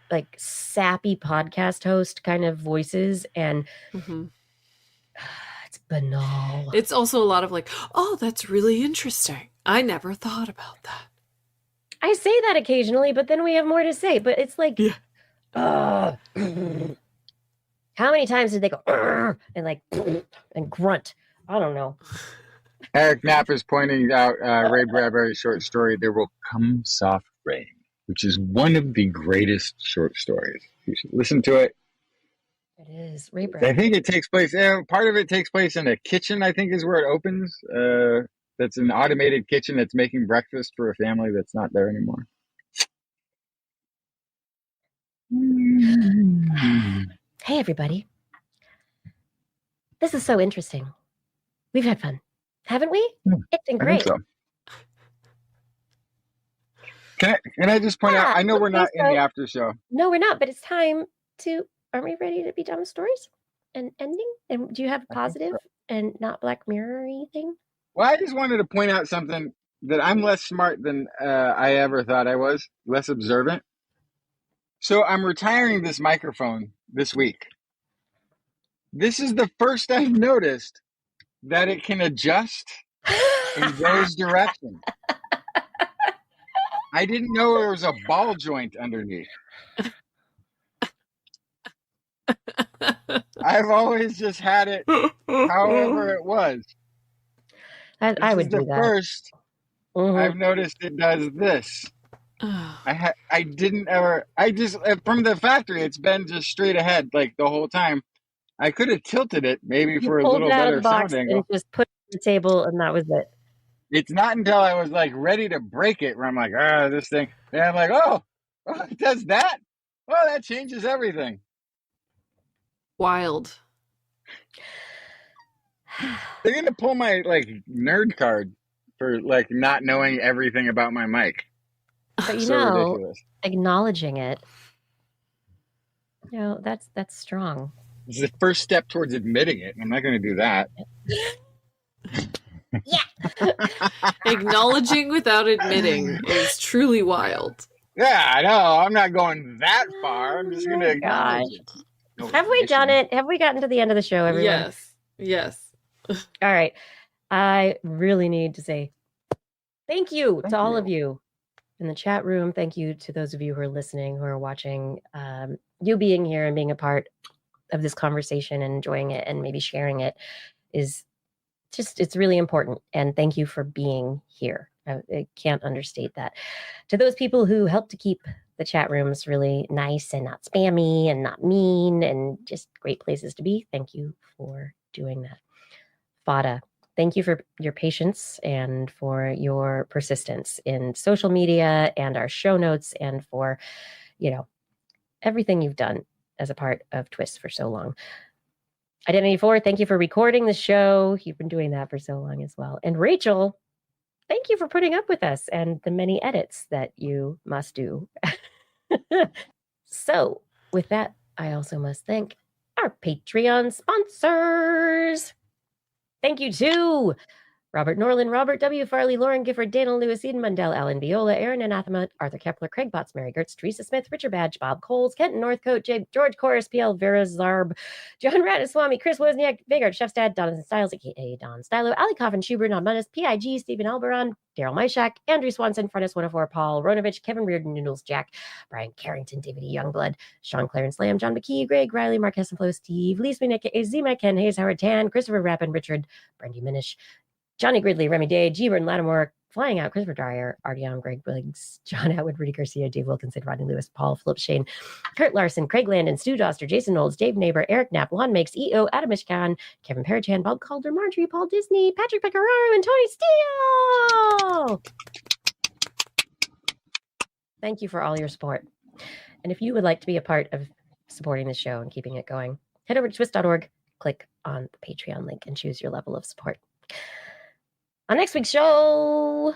like sappy podcast host kind of voices, and hmm it's banal. It's also a lot of like, oh, that's really interesting. I never thought about that. I say that occasionally, but then we have more to say. But it's like, Yeah. how many times did they go and like and grunt? I don't know. Eric Knapp is pointing out Ray Bradbury's short story, There Will Come Soft Rain, which is one of the greatest short stories. You should listen to it. It is Ray I Bradbury. think it takes place, part of it takes place in a kitchen, I think is where it opens. That's an automated kitchen that's making breakfast for a family that's not there anymore. Hey, everybody. This is so interesting. We've had fun, haven't we? Yeah, It's been I great. think so. Can I just point out, I know we're not in the after show. No, we're not, but it's time to, aren't we ready to be done with stories and ending? And do you have a positive and not Black Mirror-y thing? Well, I just wanted to point out something that I'm less smart than I ever thought I was, less observant. So I'm retiring this microphone this week. This is the first I've noticed that it can adjust in those directions. I didn't know there was a ball joint underneath. I've always just had it however it was. I would do that. First, Mhm. I've noticed it does this. I didn't ever. I just from the factory, it's been just straight ahead like the whole time. I could have tilted it maybe You for a pulled little it out of better the box sound angle. and just put it on the table, and that was it. It's not until I was like ready to break it where I'm like, this thing. And I'm like, oh, it does that? Oh, that changes everything. Wild. They're gonna pull my like nerd card for like not knowing everything about my mic. But So ridiculous. acknowledging it, that's strong. It's the first step towards admitting it. I'm not going to do that. Acknowledging without admitting is truly wild. Yeah, I know. I'm not going that far. I'm just going to acknowledge it. No Have we done admission. it? Have we gotten to the end of the show, everyone? Yes. All right. I really need to say thank you to all of you in the chat room. Thank you to those of you who are listening, who are watching. You being here and being a part of this conversation and enjoying it and maybe sharing it is it's really important. And thank you for being here. I can't understate that. To those people who help to keep the chat rooms really nice and not spammy and not mean and just great places to be, thank you for doing that. Fada, thank you for your patience and for your persistence in social media and our show notes and for, everything you've done as a part of TWIS for so long. Identity 4, thank you for recording the show. You've been doing that for so long as well. And Rachel, thank you for putting up with us and the many edits that you must do. So with that, I also must thank our Patreon sponsors. Thank you to Robert Norland, Robert W. Farley, Lauren Gifford, Daniel Lewis, Eden Mundell, Alan Viola, Aaron Anathema, Arthur Kepler, Craig Botts, Mary Gertz, Teresa Smith, Richard Badge, Bob Coles, Kenton Northcote, George Corris, PL Vera Zarb, John Rataswamy, Chris Wozniak, Vigard Chefstad, Donaldson Styles, aka Don Stylo, Ali Coffin, Schubert, Almanis, PIG, Stephen Alberon, Daryl Myshak, Andrew Swanson, Furnace 104, Paul Ronovich, Kevin Reardon, Noodles Jack, Brian Carrington, David E. Youngblood, Sean Clarence Lamb, John McKee, Greg Riley, Marquez and Flo, Steve, Lee Sweeney, Zima, Ken Hayes, Howard Tan, Christopher Rappin, Richard, Brendy Minish, Johnny Gridley, Remy Day, G. Burton Lattimore, Flying Out, Christopher Dyer, Artyom, Greg Briggs, John Atwood, Rudy Garcia, Dave Wilkinson, Rodney Lewis, Paul Phillips Shane, Kurt Larson, Craig Landon, Stu Doster, Jason Knowles, Dave Neighbor, Eric Knapp, Juan Makes, EO, Adam Ishkan, Kevin Parachan, Bob Calder, Marjorie, Paul Disney, Patrick Pecoraro, and Tony Steele. Thank you for all your support. And if you would like to be a part of supporting the show and keeping it going, head over to twist.org, click on the Patreon link, and choose your level of support. On next week's show,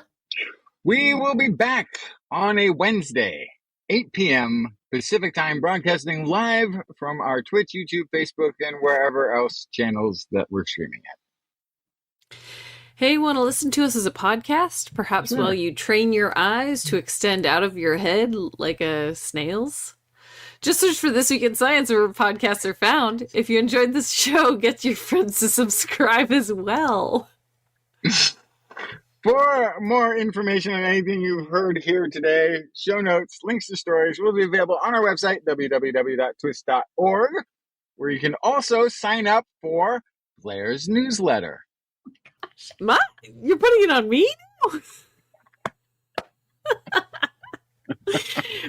we will be back on a Wednesday, 8 p.m. Pacific time, broadcasting live from our Twitch, YouTube, Facebook, and wherever else channels that we're streaming at. Hey, want to listen to us as a podcast? Perhaps while you train your eyes to extend out of your head like a snail's? Just search for This Week in Science wherever podcasts are found. If you enjoyed this show, get your friends to subscribe as well. For more information on anything you've heard here today, show notes, links to stories will be available on our website, www.twist.org, where you can also sign up for Blair's newsletter. Ma? You're putting it on me now?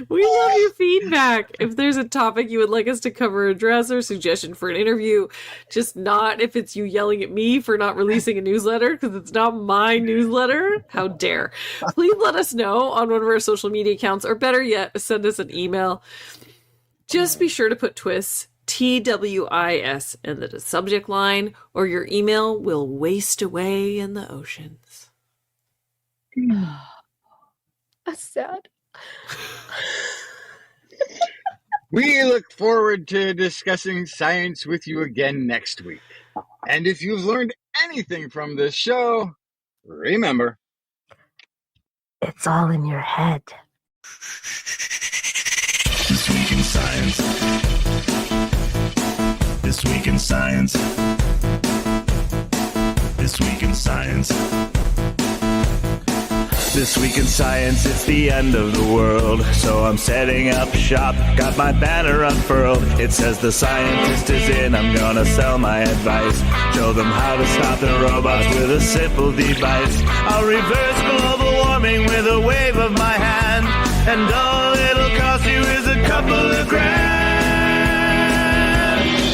We love your feedback. If there's a topic you would like us to cover, address, or suggestion for an interview, just not if it's you yelling at me for not releasing a newsletter, because it's not my newsletter. How dare. Please let us know on one of our social media accounts, or better yet, send us an email. Just be sure to put TWIS, TWIS, in the subject line, or your email will waste away in the oceans. that's sad. We look forward to discussing science with you again next week. And if you've learned anything from this show, remember, it's all in your head. This Week in Science. This Week in Science. This Week in Science. This Week in Science, it's the end of the world. So I'm setting up shop, got my banner unfurled. It says the scientist is in, I'm gonna sell my advice. Show them how to stop the robots with a simple device. I'll reverse global warming with a wave of my hand. And all it'll cost you is a couple of grand.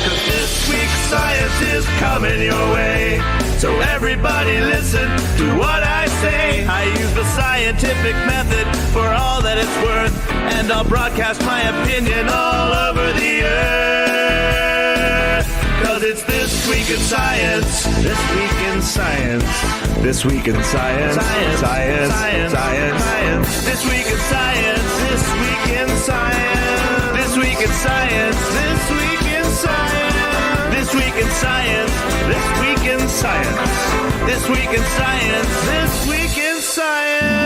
'Cause this week's science is coming your way. So everybody listen to what I say. I use the scientific method for all that it's worth. And I'll broadcast my opinion all over the earth. 'Cause it's This Week in Science. This Week in Science. This Week in Science. Science. Science. Science. Science. This Week in Science. This Week in Science. This Week in Science. This Week in Science. This Week in Science. This Week in Science. This Week in Science. This Week in Science.